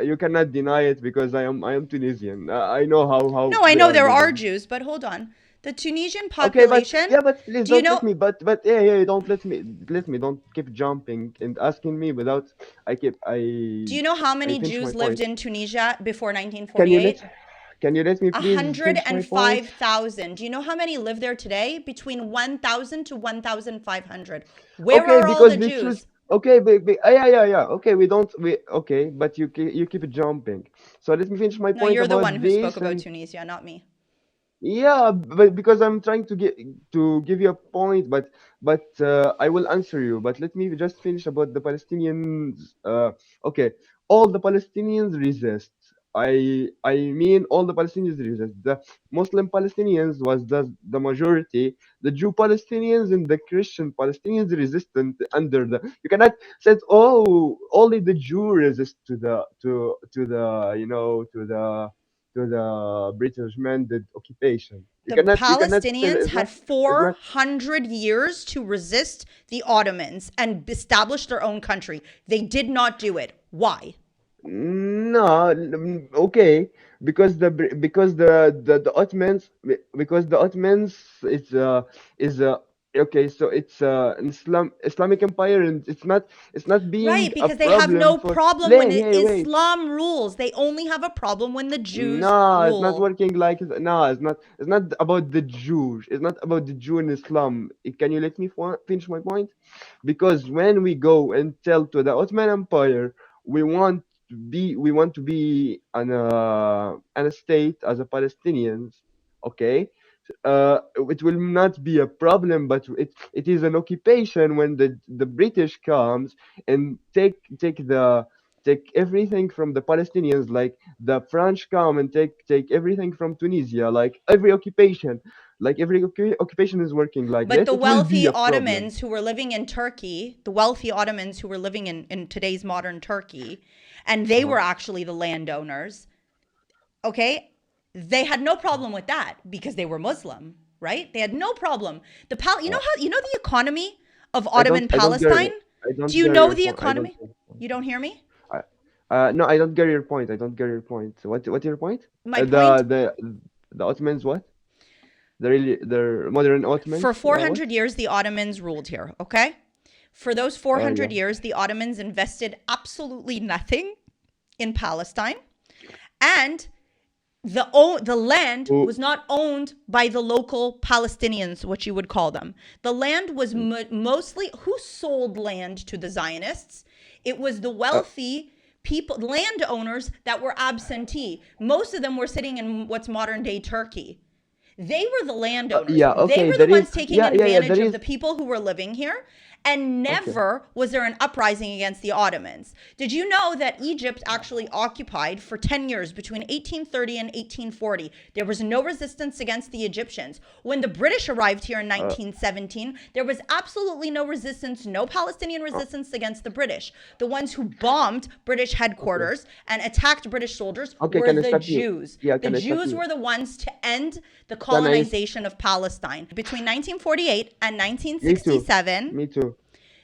[SPEAKER 1] You cannot deny it because I am Tunisian. I know how
[SPEAKER 2] No, I
[SPEAKER 1] they
[SPEAKER 2] know
[SPEAKER 1] are
[SPEAKER 2] there are
[SPEAKER 1] living.
[SPEAKER 2] Jews, but hold on. The Tunisian
[SPEAKER 1] Okay, but
[SPEAKER 2] population,
[SPEAKER 1] yeah, but please
[SPEAKER 2] do you
[SPEAKER 1] don't let
[SPEAKER 2] know
[SPEAKER 1] me. But yeah, yeah, don't let me. Don't keep jumping and asking me without. I keep
[SPEAKER 2] do you know how
[SPEAKER 1] I
[SPEAKER 2] many
[SPEAKER 1] finish my
[SPEAKER 2] Jews lived
[SPEAKER 1] point.
[SPEAKER 2] in Tunisia before
[SPEAKER 1] Can you let
[SPEAKER 2] 1948?
[SPEAKER 1] Can you let me please finish my point?
[SPEAKER 2] 105,000. Do you know how many live there today? Between 1,000 to 1,500. Where
[SPEAKER 1] Okay,
[SPEAKER 2] are all
[SPEAKER 1] because
[SPEAKER 2] the
[SPEAKER 1] they choose.
[SPEAKER 2] Jews?
[SPEAKER 1] Okay, yeah. Okay, we don't. We okay, but you keep jumping. So let me finish my
[SPEAKER 2] No,
[SPEAKER 1] point
[SPEAKER 2] you're the
[SPEAKER 1] about
[SPEAKER 2] one who spoke
[SPEAKER 1] this
[SPEAKER 2] about
[SPEAKER 1] and
[SPEAKER 2] Tunisia, not me.
[SPEAKER 1] yeah, but because I'm trying to give you a point, but I will answer you. But let me just finish about the Palestinians. Okay, all the Palestinians resist. I mean all the Palestinians resist. The Muslim Palestinians was the majority. The Jew Palestinians and the Christian Palestinians resistant under the. You cannot say oh only the Jew resist to the British mandate occupation.
[SPEAKER 2] The
[SPEAKER 1] You cannot say
[SPEAKER 2] Palestinians
[SPEAKER 1] it's
[SPEAKER 2] had
[SPEAKER 1] not
[SPEAKER 2] 400 years to resist the Ottomans and establish their own country. They did not do it. Why?
[SPEAKER 1] no okay because the Ottomans because the Ottomans is okay so it's an Islamic empire and it's not being
[SPEAKER 2] Right,
[SPEAKER 1] a
[SPEAKER 2] because they have
[SPEAKER 1] problem
[SPEAKER 2] no
[SPEAKER 1] for
[SPEAKER 2] problem when
[SPEAKER 1] hey wait.
[SPEAKER 2] Islam rules. They only have a problem when the Jews
[SPEAKER 1] No, it's not
[SPEAKER 2] rule.
[SPEAKER 1] working like no, it's not. It's not about the Jews. It's not about the Jew in Islam. Can you let me finish my point? Because when we go and tell to the Ottoman Empire, we want to be an a state as a Palestinians, okay? It will not be a problem, but it is an occupation when the British comes and take everything from the Palestinians, like the French come and take everything from Tunisia, like every occupation, occupation is working like
[SPEAKER 2] But
[SPEAKER 1] this.
[SPEAKER 2] the
[SPEAKER 1] It will be
[SPEAKER 2] wealthy
[SPEAKER 1] a problem.
[SPEAKER 2] Ottomans who were living in Turkey, the wealthy Ottomans who were living in today's modern Turkey, and they
[SPEAKER 1] Uh-huh.
[SPEAKER 2] were actually the landowners, okay? They had no problem with that because they were Muslim, right? They had no problem.
[SPEAKER 1] Uh,
[SPEAKER 2] You know the economy of
[SPEAKER 1] I
[SPEAKER 2] Ottoman
[SPEAKER 1] don't I don't get
[SPEAKER 2] Palestine?
[SPEAKER 1] I
[SPEAKER 2] Do
[SPEAKER 1] don't
[SPEAKER 2] you
[SPEAKER 1] get
[SPEAKER 2] know
[SPEAKER 1] your
[SPEAKER 2] the
[SPEAKER 1] point. I don't
[SPEAKER 2] economy?
[SPEAKER 1] get your point.
[SPEAKER 2] You don't hear me?
[SPEAKER 1] No, I don't get your point. I don't get your point. What's your point?
[SPEAKER 2] My point,
[SPEAKER 1] The Ottomans what? The modern
[SPEAKER 2] for
[SPEAKER 1] Ottomans? Yeah, what?
[SPEAKER 2] 400 years the Ottomans ruled here, okay? For those
[SPEAKER 1] Yeah.
[SPEAKER 2] 400 years the Ottomans invested absolutely nothing in Palestine, and the land
[SPEAKER 1] Who?
[SPEAKER 2] was not owned by the local Palestinians, what you would call them. The land was mostly who sold land to the Zionists. It was the
[SPEAKER 1] Uh,
[SPEAKER 2] wealthy people, landowners that were absentee. Most of them were sitting in what's modern day Turkey. They were the landowners.
[SPEAKER 1] yeah.
[SPEAKER 2] They
[SPEAKER 1] Okay.
[SPEAKER 2] were the
[SPEAKER 1] There is.
[SPEAKER 2] ones taking
[SPEAKER 1] Yeah. Yeah. Yeah.
[SPEAKER 2] advantage
[SPEAKER 1] There
[SPEAKER 2] of
[SPEAKER 1] is.
[SPEAKER 2] the people who were living here. And
[SPEAKER 1] Okay.
[SPEAKER 2] never was there an uprising against the Ottomans. Did you know that Egypt actually occupied for 10 years between 1830 and 1840? There was no resistance against the Egyptians. When the British arrived here in
[SPEAKER 1] Uh,
[SPEAKER 2] 1917, there was absolutely no resistance, no Palestinian
[SPEAKER 1] uh,
[SPEAKER 2] resistance against the British. The ones who bombed British
[SPEAKER 1] okay.
[SPEAKER 2] headquarters and attacked British soldiers
[SPEAKER 1] Okay.
[SPEAKER 2] were
[SPEAKER 1] Can I
[SPEAKER 2] the
[SPEAKER 1] stop you?
[SPEAKER 2] Jews.
[SPEAKER 1] Yeah.
[SPEAKER 2] The
[SPEAKER 1] Can I stop
[SPEAKER 2] Jews
[SPEAKER 1] you?
[SPEAKER 2] were the ones to end the
[SPEAKER 1] Can I?
[SPEAKER 2] colonization of Palestine. Between 1948 and
[SPEAKER 1] Me too.
[SPEAKER 2] 1967,
[SPEAKER 1] Me too.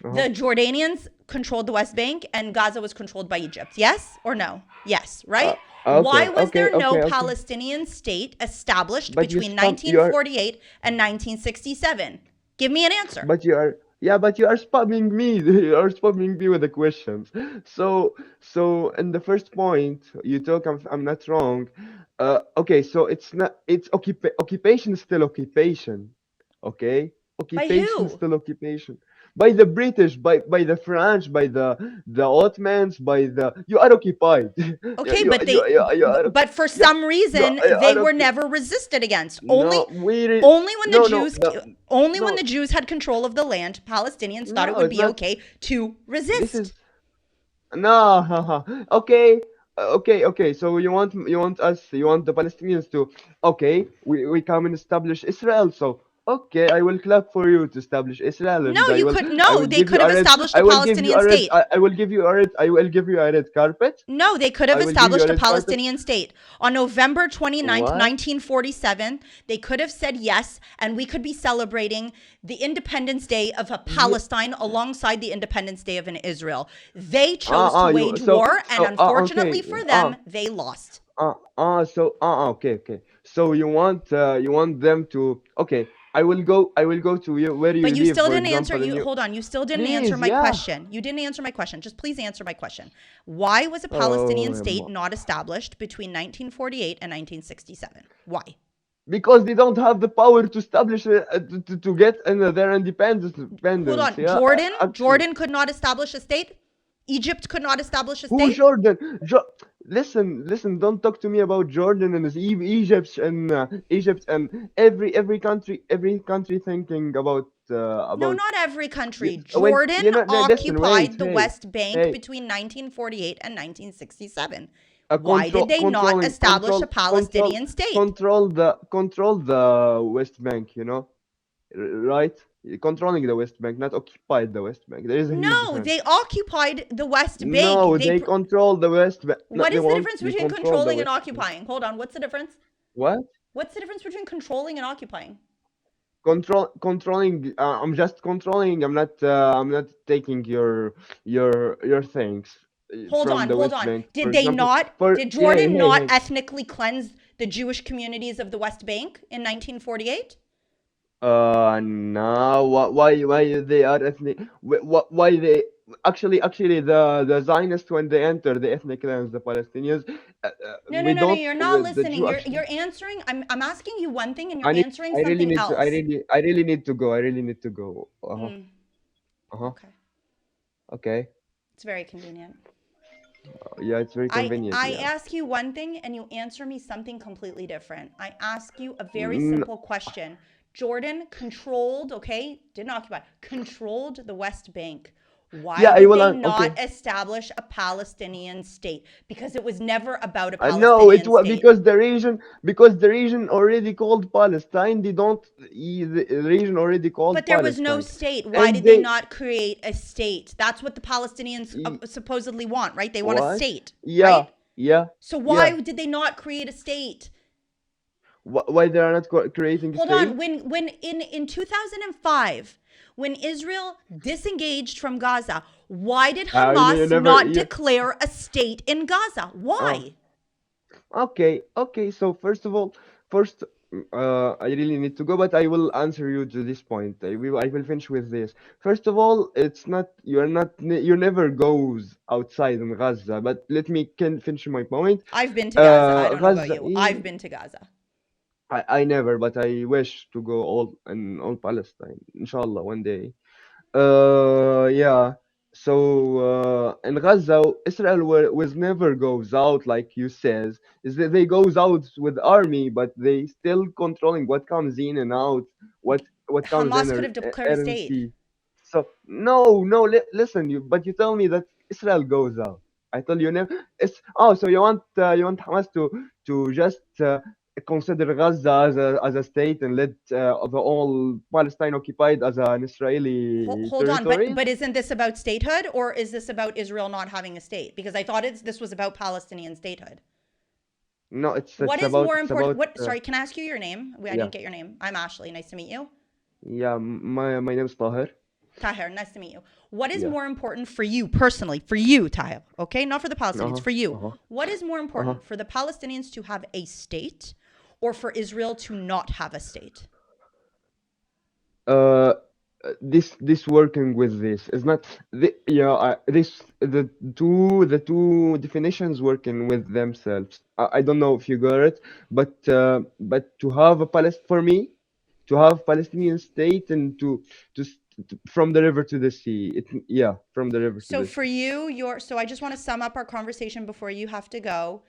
[SPEAKER 1] Uh-huh.
[SPEAKER 2] the Jordanians controlled the West Bank and Gaza was controlled by Egypt. Yes or no? Yes,
[SPEAKER 1] Uh,
[SPEAKER 2] right? Why
[SPEAKER 1] okay.
[SPEAKER 2] was
[SPEAKER 1] Okay.
[SPEAKER 2] there no
[SPEAKER 1] Okay. Okay.
[SPEAKER 2] Palestinian state established
[SPEAKER 1] But you
[SPEAKER 2] between
[SPEAKER 1] spam. You are.
[SPEAKER 2] 1948 and 1967? Give me an answer.
[SPEAKER 1] But you are. Yeah. But you are spamming me. You are spamming me with the questions. So in the first point you talk, I'm not wrong. Okay. So it's not. It's occupation is still occupation. Okay.
[SPEAKER 2] By
[SPEAKER 1] Occupation is
[SPEAKER 2] who?
[SPEAKER 1] still occupation. By the British, by the French, by the Ottomans, by the you are occupied.
[SPEAKER 2] Okay, but they
[SPEAKER 1] You are
[SPEAKER 2] but for
[SPEAKER 1] yeah,
[SPEAKER 2] some reason
[SPEAKER 1] you
[SPEAKER 2] they
[SPEAKER 1] are
[SPEAKER 2] were
[SPEAKER 1] okay.
[SPEAKER 2] never resisted against.
[SPEAKER 1] No, we
[SPEAKER 2] Only when the
[SPEAKER 1] no no
[SPEAKER 2] Jews
[SPEAKER 1] no
[SPEAKER 2] only when
[SPEAKER 1] no
[SPEAKER 2] the Jews had control of the land, Palestinians thought it
[SPEAKER 1] no.
[SPEAKER 2] would
[SPEAKER 1] It's
[SPEAKER 2] be
[SPEAKER 1] not.
[SPEAKER 2] okay to
[SPEAKER 1] This
[SPEAKER 2] resist.
[SPEAKER 1] is no. Okay. Okay. So you want the Palestinians to okay. We come and establish Israel. So okay, I will clap for you to establish Israel,
[SPEAKER 2] No,
[SPEAKER 1] and
[SPEAKER 2] you could
[SPEAKER 1] I
[SPEAKER 2] no,
[SPEAKER 1] will
[SPEAKER 2] they
[SPEAKER 1] give
[SPEAKER 2] could
[SPEAKER 1] you
[SPEAKER 2] have
[SPEAKER 1] a red.
[SPEAKER 2] established a
[SPEAKER 1] I will give you
[SPEAKER 2] Palestinian
[SPEAKER 1] a red.
[SPEAKER 2] state.
[SPEAKER 1] I will give you a red. I will give you a red carpet.
[SPEAKER 2] No, they could have
[SPEAKER 1] I will give you a
[SPEAKER 2] established a
[SPEAKER 1] red carpet.
[SPEAKER 2] Palestinian state. On November 29th,
[SPEAKER 1] What?
[SPEAKER 2] 1947, they could have said yes, and we could be celebrating the Independence Day of a
[SPEAKER 1] Yeah.
[SPEAKER 2] Palestine alongside the Independence Day of an Israel. They chose to
[SPEAKER 1] You
[SPEAKER 2] wage
[SPEAKER 1] so
[SPEAKER 2] war, and
[SPEAKER 1] so
[SPEAKER 2] unfortunately
[SPEAKER 1] okay.
[SPEAKER 2] for them, they lost.
[SPEAKER 1] Okay, okay. So you want them to okay. I will go to you where you
[SPEAKER 2] But you
[SPEAKER 1] live,
[SPEAKER 2] still
[SPEAKER 1] for
[SPEAKER 2] didn't answer.
[SPEAKER 1] example, and
[SPEAKER 2] You
[SPEAKER 1] you
[SPEAKER 2] hold on. You still didn't answer
[SPEAKER 1] please,
[SPEAKER 2] my
[SPEAKER 1] yeah.
[SPEAKER 2] question. You didn't answer my question. Just please answer my question. Why was a
[SPEAKER 1] Oh,
[SPEAKER 2] Palestinian state
[SPEAKER 1] Emma.
[SPEAKER 2] not established between 1948 and 1967? Why?
[SPEAKER 1] Because they don't have the power to establish to get their
[SPEAKER 2] Hold
[SPEAKER 1] independence.
[SPEAKER 2] on.
[SPEAKER 1] Yeah, actually.
[SPEAKER 2] Jordan could not establish a state. Egypt could not establish a
[SPEAKER 1] Who
[SPEAKER 2] state.
[SPEAKER 1] Jordan? Listen. Don't talk to me about Jordan and Egypt and every country thinking
[SPEAKER 2] No,
[SPEAKER 1] about
[SPEAKER 2] not every
[SPEAKER 1] you,
[SPEAKER 2] country.
[SPEAKER 1] when
[SPEAKER 2] Jordan
[SPEAKER 1] you know. No, listen, wait,
[SPEAKER 2] occupied the
[SPEAKER 1] hey,
[SPEAKER 2] West Bank
[SPEAKER 1] hey.
[SPEAKER 2] between 1948 and 1967.
[SPEAKER 1] Uh,
[SPEAKER 2] Why did
[SPEAKER 1] control,
[SPEAKER 2] they not
[SPEAKER 1] controlling,
[SPEAKER 2] establish a
[SPEAKER 1] control, control,
[SPEAKER 2] Palestinian state?
[SPEAKER 1] control the West Bank. You know, right? Controlling the West Bank, not occupied the West Bank. There is a huge
[SPEAKER 2] No,
[SPEAKER 1] difference.
[SPEAKER 2] they occupied the West Bank.
[SPEAKER 1] No, they control the West Bank. No,
[SPEAKER 2] What is the difference
[SPEAKER 1] they
[SPEAKER 2] between
[SPEAKER 1] control the
[SPEAKER 2] controlling and
[SPEAKER 1] West Bank.
[SPEAKER 2] occupying? Hold on, what's the difference?
[SPEAKER 1] What?
[SPEAKER 2] What's the difference between controlling and occupying?
[SPEAKER 1] Controlling. I'm just controlling. I'm not taking your things from the
[SPEAKER 2] Hold
[SPEAKER 1] West
[SPEAKER 2] on.
[SPEAKER 1] Bank. For example,
[SPEAKER 2] Did
[SPEAKER 1] hey,
[SPEAKER 2] Jordan
[SPEAKER 1] hey,
[SPEAKER 2] not
[SPEAKER 1] hey.
[SPEAKER 2] ethnically cleanse the Jewish communities of the West Bank in 1948?
[SPEAKER 1] No. Why they are ethnic? Why they actually the Zionists when they enter the ethnic lands, the Palestinians, we
[SPEAKER 2] No,
[SPEAKER 1] don't
[SPEAKER 2] you're not
[SPEAKER 1] with the
[SPEAKER 2] listening.
[SPEAKER 1] Jew actually.
[SPEAKER 2] You're answering. I'm asking you one thing and you're
[SPEAKER 1] I need.
[SPEAKER 2] answering
[SPEAKER 1] I really
[SPEAKER 2] something
[SPEAKER 1] need to.
[SPEAKER 2] else.
[SPEAKER 1] I really need to go. I really need to go. Uh-huh.
[SPEAKER 2] Mm,
[SPEAKER 1] Uh-huh.
[SPEAKER 2] okay.
[SPEAKER 1] Okay.
[SPEAKER 2] It's very convenient.
[SPEAKER 1] Yeah, it's very convenient.
[SPEAKER 2] I
[SPEAKER 1] Yeah.
[SPEAKER 2] ask you one thing and you answer me something completely different. I ask you a very
[SPEAKER 1] Mm,
[SPEAKER 2] simple question. Jordan controlled, okay, didn't occupy, controlled the West Bank. Why
[SPEAKER 1] yeah, I
[SPEAKER 2] did
[SPEAKER 1] will.
[SPEAKER 2] they not
[SPEAKER 1] Okay.
[SPEAKER 2] establish a Palestinian state? Because it was never about a
[SPEAKER 1] No, it
[SPEAKER 2] Palestinian
[SPEAKER 1] was
[SPEAKER 2] state.
[SPEAKER 1] because the region already called Palestine. They don't. The region already called
[SPEAKER 2] But there was no
[SPEAKER 1] Palestine,
[SPEAKER 2] state. Why
[SPEAKER 1] and
[SPEAKER 2] did they
[SPEAKER 1] they
[SPEAKER 2] not create a state? That's what the Palestinians
[SPEAKER 1] y-
[SPEAKER 2] supposedly want, right? They want a
[SPEAKER 1] what?
[SPEAKER 2] state,
[SPEAKER 1] Yeah,
[SPEAKER 2] right?
[SPEAKER 1] yeah,
[SPEAKER 2] So
[SPEAKER 1] yeah.
[SPEAKER 2] why did they not create a state?
[SPEAKER 1] Why they are not creating a
[SPEAKER 2] Hold on.
[SPEAKER 1] state?
[SPEAKER 2] When in 2005, when Israel disengaged from Gaza, why did
[SPEAKER 1] You
[SPEAKER 2] Hamas
[SPEAKER 1] never.
[SPEAKER 2] not declare a state in Gaza?
[SPEAKER 1] Oh,
[SPEAKER 2] Why?
[SPEAKER 1] okay. So first, I really need to go, but I will answer you to this point. I will finish with this. First of all, it's not you never goes outside in Gaza. But let me can finish my point.
[SPEAKER 2] I've been to Gaza. I don't know about
[SPEAKER 1] Gaza.
[SPEAKER 2] you. I've been to Gaza.
[SPEAKER 1] I never, but I wish to go all Palestine, inshallah, one day. Yeah. So in Gaza, Israel was never goes out like you says. Is that they goes out with army, but they still controlling what comes in and out, what comes in
[SPEAKER 2] Hamas could have declared a state.
[SPEAKER 1] RNC. So no, no. Listen, but you tell me that Israel goes out. I tell you never. It's so you want Hamas to just consider Gaza as a state and let the all Palestine occupied as an Israeli
[SPEAKER 2] Hold on, but
[SPEAKER 1] territory?
[SPEAKER 2] isn't this about statehood, or is this about Israel not having a state? Because I thought this was about Palestinian statehood.
[SPEAKER 1] No,
[SPEAKER 2] What
[SPEAKER 1] it's
[SPEAKER 2] is
[SPEAKER 1] about
[SPEAKER 2] more
[SPEAKER 1] it's
[SPEAKER 2] important?
[SPEAKER 1] about
[SPEAKER 2] What? Sorry, can I ask you your name? I
[SPEAKER 1] yeah,
[SPEAKER 2] didn't get your name. I'm Ashley. Nice to meet you.
[SPEAKER 1] yeah. My name is Tahir.
[SPEAKER 2] Tahir, nice to meet you. What is
[SPEAKER 1] Yeah.
[SPEAKER 2] more important for you personally? For you, Tahir, okay? Not for the Palestinians,
[SPEAKER 1] Uh-huh.
[SPEAKER 2] for you.
[SPEAKER 1] Uh-huh.
[SPEAKER 2] What is more
[SPEAKER 1] Uh-huh.
[SPEAKER 2] important for the Palestinians to have a state or for Israel to not have a state?
[SPEAKER 1] uh this working with this is not this the two definitions working with themselves. I don't know if you got it, but to have a for me to have Palestinian state and from the river to the sea, from the river to
[SPEAKER 2] So
[SPEAKER 1] the
[SPEAKER 2] for
[SPEAKER 1] sea.
[SPEAKER 2] you, so I just want to sum up our conversation before you have to go.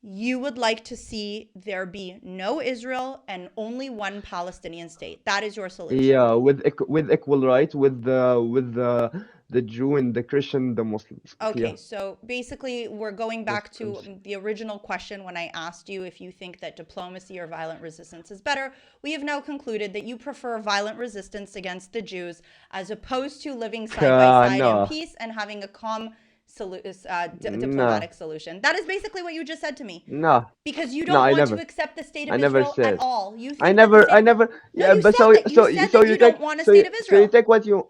[SPEAKER 2] You would like to see there be no Israel and only one Palestinian state. That is your solution.
[SPEAKER 1] Yeah, with equal right with the Jew and the Christian, the Muslims. Yeah,
[SPEAKER 2] Okay, so basically, we're going back to
[SPEAKER 1] Muslims.
[SPEAKER 2] the original question when I asked you if you think that diplomacy or violent resistance is better. We have now concluded that you prefer violent resistance against the Jews as opposed to living side by side in
[SPEAKER 1] No,
[SPEAKER 2] peace and having a calm
[SPEAKER 1] no,
[SPEAKER 2] diplomatic solution. That is basically what you just said to me.
[SPEAKER 1] no,
[SPEAKER 2] Because you
[SPEAKER 1] no.
[SPEAKER 2] don't want to accept the state
[SPEAKER 1] I
[SPEAKER 2] of
[SPEAKER 1] never
[SPEAKER 2] Israel at
[SPEAKER 1] says.
[SPEAKER 2] all. You think that the
[SPEAKER 1] I
[SPEAKER 2] state of
[SPEAKER 1] never.
[SPEAKER 2] No,
[SPEAKER 1] Yeah,
[SPEAKER 2] you
[SPEAKER 1] but
[SPEAKER 2] said that. You said
[SPEAKER 1] so
[SPEAKER 2] that
[SPEAKER 1] you
[SPEAKER 2] you
[SPEAKER 1] take
[SPEAKER 2] don't want a state of
[SPEAKER 1] so you
[SPEAKER 2] Israel.
[SPEAKER 1] take what you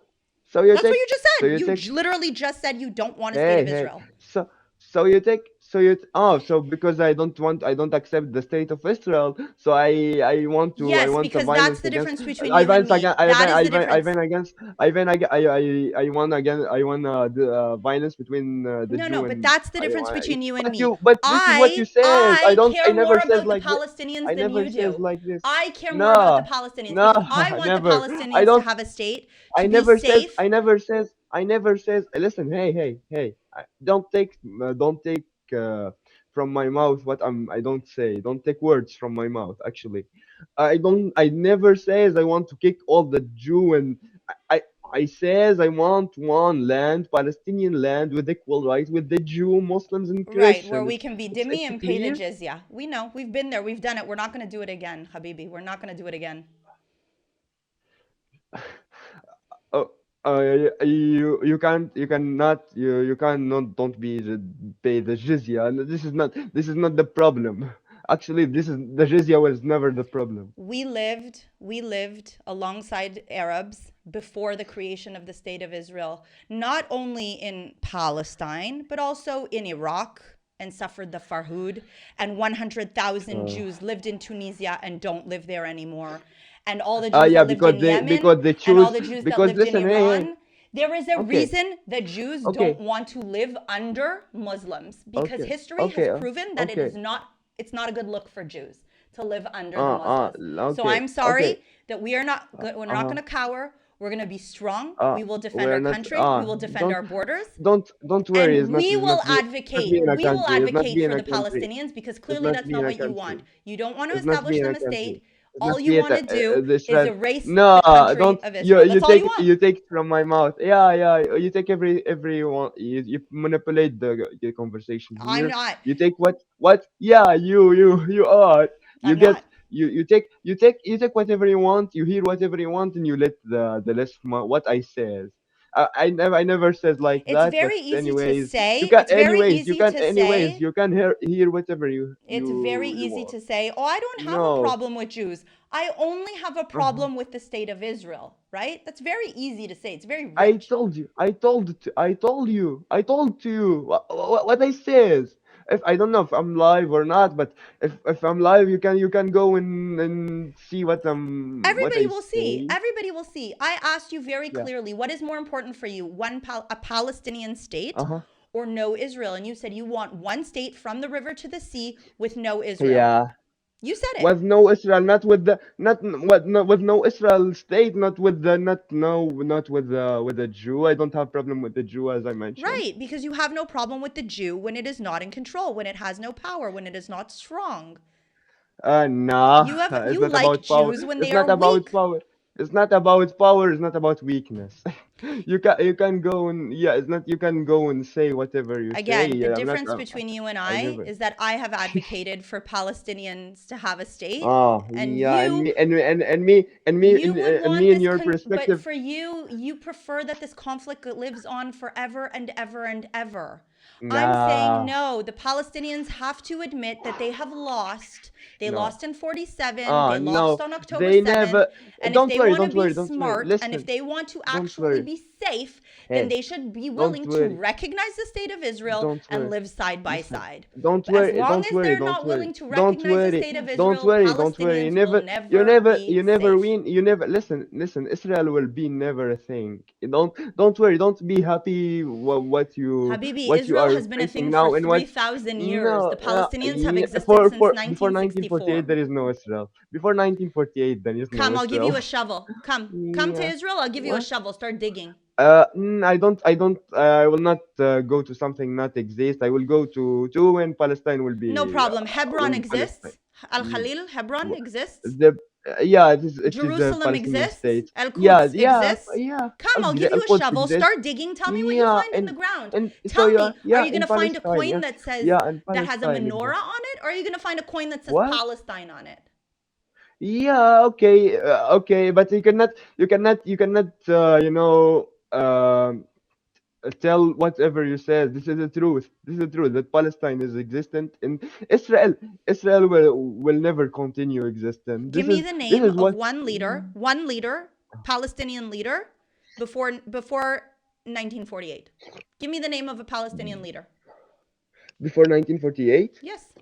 [SPEAKER 1] so you
[SPEAKER 2] That's what
[SPEAKER 1] take
[SPEAKER 2] you just
[SPEAKER 1] so
[SPEAKER 2] said.
[SPEAKER 1] you
[SPEAKER 2] You
[SPEAKER 1] take
[SPEAKER 2] literally just said you don't want a state of
[SPEAKER 1] Hey, hey.
[SPEAKER 2] Israel.
[SPEAKER 1] So you take so you oh so because I don't accept the state of Israel, so I
[SPEAKER 2] Yes,
[SPEAKER 1] want the
[SPEAKER 2] because that's
[SPEAKER 1] violence
[SPEAKER 2] the
[SPEAKER 1] against
[SPEAKER 2] difference between you and me. That is the difference.
[SPEAKER 1] I want again I want the violence between the
[SPEAKER 2] No, no,
[SPEAKER 1] Jew
[SPEAKER 2] but
[SPEAKER 1] and
[SPEAKER 2] that's the difference between you and me.
[SPEAKER 1] but this is what you says. I
[SPEAKER 2] Care more
[SPEAKER 1] never says
[SPEAKER 2] about the
[SPEAKER 1] like this.
[SPEAKER 2] Palestinians
[SPEAKER 1] I
[SPEAKER 2] than
[SPEAKER 1] never
[SPEAKER 2] you
[SPEAKER 1] says
[SPEAKER 2] do.
[SPEAKER 1] like this.
[SPEAKER 2] I care more about the
[SPEAKER 1] No,
[SPEAKER 2] Palestinians
[SPEAKER 1] no,
[SPEAKER 2] because I want the
[SPEAKER 1] never. I
[SPEAKER 2] Palestinians to
[SPEAKER 1] don't
[SPEAKER 2] have a state, to be safe.
[SPEAKER 1] I never says, listen, hey, don't take uh, from my mouth what I don't say. Don't take words from my mouth, actually. I never says I want to kick all the Jew and I, I says I want one land, Palestinian land with equal right with the Jew, Muslims and
[SPEAKER 2] Right, where
[SPEAKER 1] Christians.
[SPEAKER 2] we can be dhimmi
[SPEAKER 1] It's
[SPEAKER 2] and pay the
[SPEAKER 1] clear.
[SPEAKER 2] jizya. We know. We've been there. We've done it. We're not going to do it again, Habibi. We're not going to do it again.
[SPEAKER 1] Oh, you cannot you cannot don't be pay the jizya. And this is not the problem. Actually, this is the jizya was never the problem.
[SPEAKER 2] We lived alongside Arabs before the creation of the state of Israel, not only in Palestine, but also in Iraq and suffered the Farhud, and 100,000
[SPEAKER 1] Uh,
[SPEAKER 2] Jews lived in Tunisia and don't live there anymore. And all the Jews
[SPEAKER 1] yeah,
[SPEAKER 2] that lived in Yemen
[SPEAKER 1] because they
[SPEAKER 2] and all
[SPEAKER 1] choose
[SPEAKER 2] the Jews that
[SPEAKER 1] because
[SPEAKER 2] lived in
[SPEAKER 1] listen, hey,
[SPEAKER 2] Iran. There is a
[SPEAKER 1] okay,
[SPEAKER 2] reason that Jews don't
[SPEAKER 1] okay,
[SPEAKER 2] want to live under Muslims because
[SPEAKER 1] okay,
[SPEAKER 2] history has
[SPEAKER 1] okay,
[SPEAKER 2] proven that
[SPEAKER 1] okay,
[SPEAKER 2] it's not a good look for Jews to live under the Muslims. So
[SPEAKER 1] okay,
[SPEAKER 2] I'm
[SPEAKER 1] okay.
[SPEAKER 2] sorry that we're not
[SPEAKER 1] Uh-huh.
[SPEAKER 2] going to cower. We're going to be strong. We will defend
[SPEAKER 1] We're
[SPEAKER 2] our
[SPEAKER 1] not.
[SPEAKER 2] country. We will defend our borders.
[SPEAKER 1] Don't worry.
[SPEAKER 2] And
[SPEAKER 1] It's not being a
[SPEAKER 2] we will
[SPEAKER 1] country. It's not
[SPEAKER 2] advocate
[SPEAKER 1] being
[SPEAKER 2] for
[SPEAKER 1] a
[SPEAKER 2] the
[SPEAKER 1] country.
[SPEAKER 2] Palestinians because
[SPEAKER 1] It's
[SPEAKER 2] clearly
[SPEAKER 1] not
[SPEAKER 2] that's
[SPEAKER 1] being
[SPEAKER 2] not
[SPEAKER 1] a
[SPEAKER 2] what you
[SPEAKER 1] country.
[SPEAKER 2] want. You don't want to
[SPEAKER 1] It's not
[SPEAKER 2] establish
[SPEAKER 1] being
[SPEAKER 2] them
[SPEAKER 1] a
[SPEAKER 2] a
[SPEAKER 1] country.
[SPEAKER 2] state.
[SPEAKER 1] It's
[SPEAKER 2] All
[SPEAKER 1] not
[SPEAKER 2] you
[SPEAKER 1] being
[SPEAKER 2] want to do
[SPEAKER 1] this
[SPEAKER 2] is
[SPEAKER 1] right.
[SPEAKER 2] erase
[SPEAKER 1] No,
[SPEAKER 2] the country
[SPEAKER 1] don't
[SPEAKER 2] of Israel. That's all you want.
[SPEAKER 1] you take it from my mouth. Yeah. You take everyone. You manipulate the conversation
[SPEAKER 2] I'm
[SPEAKER 1] here.
[SPEAKER 2] not.
[SPEAKER 1] You take what? Yeah, you are. You
[SPEAKER 2] I'm
[SPEAKER 1] get
[SPEAKER 2] not.
[SPEAKER 1] you take whatever you want. You hear whatever you want, and you let the rest what I says. I never says like
[SPEAKER 2] It's
[SPEAKER 1] that. But
[SPEAKER 2] very easy to say. It's very easy to
[SPEAKER 1] anyways
[SPEAKER 2] say.
[SPEAKER 1] you can hear whatever
[SPEAKER 2] It's very
[SPEAKER 1] you
[SPEAKER 2] easy
[SPEAKER 1] want.
[SPEAKER 2] to say, oh, I don't have a
[SPEAKER 1] No.
[SPEAKER 2] problem with Jews. I only have a
[SPEAKER 1] Uh-huh.
[SPEAKER 2] problem with the state of Israel, right? That's very easy to say. It's very
[SPEAKER 1] I
[SPEAKER 2] rich.
[SPEAKER 1] told you. I told to you what I says. If I don't know if I'm live or not, but if I'm live, you can go and see what
[SPEAKER 2] Everybody
[SPEAKER 1] I
[SPEAKER 2] will see.
[SPEAKER 1] say.
[SPEAKER 2] Everybody will see. I asked you very
[SPEAKER 1] Yeah.
[SPEAKER 2] clearly what is more important for you, a Palestinian state
[SPEAKER 1] Uh-huh.
[SPEAKER 2] or no Israel? And you said you want one state from the river to the sea with no Israel.
[SPEAKER 1] Yeah.
[SPEAKER 2] You said it.
[SPEAKER 1] With no Israel, not with the not with no Israel state, not with the not with the Jew. I don't have problem with the Jew as I mentioned.
[SPEAKER 2] Right, because you have no problem with the Jew when it is not in control, when it has no power, when it is not strong.
[SPEAKER 1] Nah, it's
[SPEAKER 2] You
[SPEAKER 1] not
[SPEAKER 2] like
[SPEAKER 1] about power.
[SPEAKER 2] Jews when
[SPEAKER 1] It's
[SPEAKER 2] they
[SPEAKER 1] not
[SPEAKER 2] are
[SPEAKER 1] about
[SPEAKER 2] weak.
[SPEAKER 1] power. It's not about power. It's not about weakness. You can go and yeah. It's not. You can go and say whatever you say.
[SPEAKER 2] Again, the
[SPEAKER 1] Yeah, I'm not.
[SPEAKER 2] difference between you and
[SPEAKER 1] I
[SPEAKER 2] I
[SPEAKER 1] never.
[SPEAKER 2] is that I have advocated for Palestinians to have a state,
[SPEAKER 1] Oh
[SPEAKER 2] and
[SPEAKER 1] yeah, and
[SPEAKER 2] you
[SPEAKER 1] me and me
[SPEAKER 2] you would
[SPEAKER 1] and me
[SPEAKER 2] want
[SPEAKER 1] in
[SPEAKER 2] this
[SPEAKER 1] your
[SPEAKER 2] but
[SPEAKER 1] perspective.
[SPEAKER 2] for you, you prefer that this conflict lives on forever and ever and ever. I'm saying
[SPEAKER 1] Nah.
[SPEAKER 2] no. The Palestinians have to admit that they have lost. They
[SPEAKER 1] No.
[SPEAKER 2] lost in 47, they lost
[SPEAKER 1] No.
[SPEAKER 2] on October
[SPEAKER 1] They
[SPEAKER 2] 7th,
[SPEAKER 1] never.
[SPEAKER 2] and if
[SPEAKER 1] Don't
[SPEAKER 2] they
[SPEAKER 1] worry.
[SPEAKER 2] want to
[SPEAKER 1] Don't
[SPEAKER 2] be
[SPEAKER 1] worry. Don't worry.
[SPEAKER 2] smart and if
[SPEAKER 1] Listen.
[SPEAKER 2] they want to
[SPEAKER 1] Don't
[SPEAKER 2] actually
[SPEAKER 1] worry.
[SPEAKER 2] be safe, then
[SPEAKER 1] Hey.
[SPEAKER 2] they should be
[SPEAKER 1] Don't
[SPEAKER 2] willing to
[SPEAKER 1] worry.
[SPEAKER 2] recognize the state of Israel
[SPEAKER 1] Don't
[SPEAKER 2] and
[SPEAKER 1] worry.
[SPEAKER 2] live side by
[SPEAKER 1] Listen.
[SPEAKER 2] side.
[SPEAKER 1] Don't
[SPEAKER 2] But as
[SPEAKER 1] worry.
[SPEAKER 2] long
[SPEAKER 1] Don't
[SPEAKER 2] as
[SPEAKER 1] worry.
[SPEAKER 2] they're
[SPEAKER 1] Don't
[SPEAKER 2] not
[SPEAKER 1] worry.
[SPEAKER 2] willing to
[SPEAKER 1] Don't
[SPEAKER 2] recognize the
[SPEAKER 1] worry.
[SPEAKER 2] state of
[SPEAKER 1] Don't
[SPEAKER 2] Israel,
[SPEAKER 1] worry. Don't worry.
[SPEAKER 2] Palestinians will
[SPEAKER 1] You
[SPEAKER 2] never
[SPEAKER 1] never.
[SPEAKER 2] be
[SPEAKER 1] You never
[SPEAKER 2] safe.
[SPEAKER 1] win. You never. Listen. Listen. Israel will be never a thing. Don't worry. Don't be happy.
[SPEAKER 2] Habibi,
[SPEAKER 1] What you
[SPEAKER 2] Israel
[SPEAKER 1] are
[SPEAKER 2] has been a
[SPEAKER 1] facing
[SPEAKER 2] thing for
[SPEAKER 1] now and what.
[SPEAKER 2] 3,000 years. The
[SPEAKER 1] No.
[SPEAKER 2] Palestinians have
[SPEAKER 1] Yeah.
[SPEAKER 2] existed since
[SPEAKER 1] Before 1948
[SPEAKER 2] 1964.
[SPEAKER 1] there is no Israel. Before 1948 there is no
[SPEAKER 2] Come, I'll give you
[SPEAKER 1] Israel.
[SPEAKER 2] a shovel. Come to
[SPEAKER 1] Yeah.
[SPEAKER 2] Israel, I'll give you a
[SPEAKER 1] What?
[SPEAKER 2] shovel. Start digging.
[SPEAKER 1] I will not go to something not exist. I will go to when Palestine
[SPEAKER 2] No problem. Hebron
[SPEAKER 1] will be Palestine.
[SPEAKER 2] exists. Al
[SPEAKER 1] Mm.
[SPEAKER 2] Khalil, Hebron
[SPEAKER 1] Wha-
[SPEAKER 2] exists.
[SPEAKER 1] The yeah, it is a
[SPEAKER 2] Jerusalem
[SPEAKER 1] Palestinian
[SPEAKER 2] exists.
[SPEAKER 1] state.
[SPEAKER 2] El
[SPEAKER 1] Yeah,
[SPEAKER 2] Quds
[SPEAKER 1] yeah,
[SPEAKER 2] exists.
[SPEAKER 1] yeah.
[SPEAKER 2] Come, I'll give you a
[SPEAKER 1] Al-Quds
[SPEAKER 2] shovel.
[SPEAKER 1] exists.
[SPEAKER 2] Start digging. Tell me what you
[SPEAKER 1] Yeah,
[SPEAKER 2] find in the ground.
[SPEAKER 1] and so
[SPEAKER 2] Tell
[SPEAKER 1] yeah,
[SPEAKER 2] me, are
[SPEAKER 1] yeah,
[SPEAKER 2] you going
[SPEAKER 1] in
[SPEAKER 2] to find a
[SPEAKER 1] Palestine,
[SPEAKER 2] coin
[SPEAKER 1] yeah,
[SPEAKER 2] that says,
[SPEAKER 1] yeah, in
[SPEAKER 2] that has a
[SPEAKER 1] Palestine
[SPEAKER 2] menorah
[SPEAKER 1] exists.
[SPEAKER 2] on it? Or are you going to find a coin that says
[SPEAKER 1] What?
[SPEAKER 2] Palestine on it?
[SPEAKER 1] Yeah, okay, okay, but you cannot, tell whatever you said. This is the truth. This is the truth that Palestine is existent and Israel Israel will never continue existing.
[SPEAKER 2] Give
[SPEAKER 1] This
[SPEAKER 2] me
[SPEAKER 1] is
[SPEAKER 2] the
[SPEAKER 1] this
[SPEAKER 2] name
[SPEAKER 1] is
[SPEAKER 2] of
[SPEAKER 1] what
[SPEAKER 2] one leader, Palestinian leader, before 1948. Give me the name of a Palestinian leader.
[SPEAKER 1] before 1948.
[SPEAKER 2] Yes.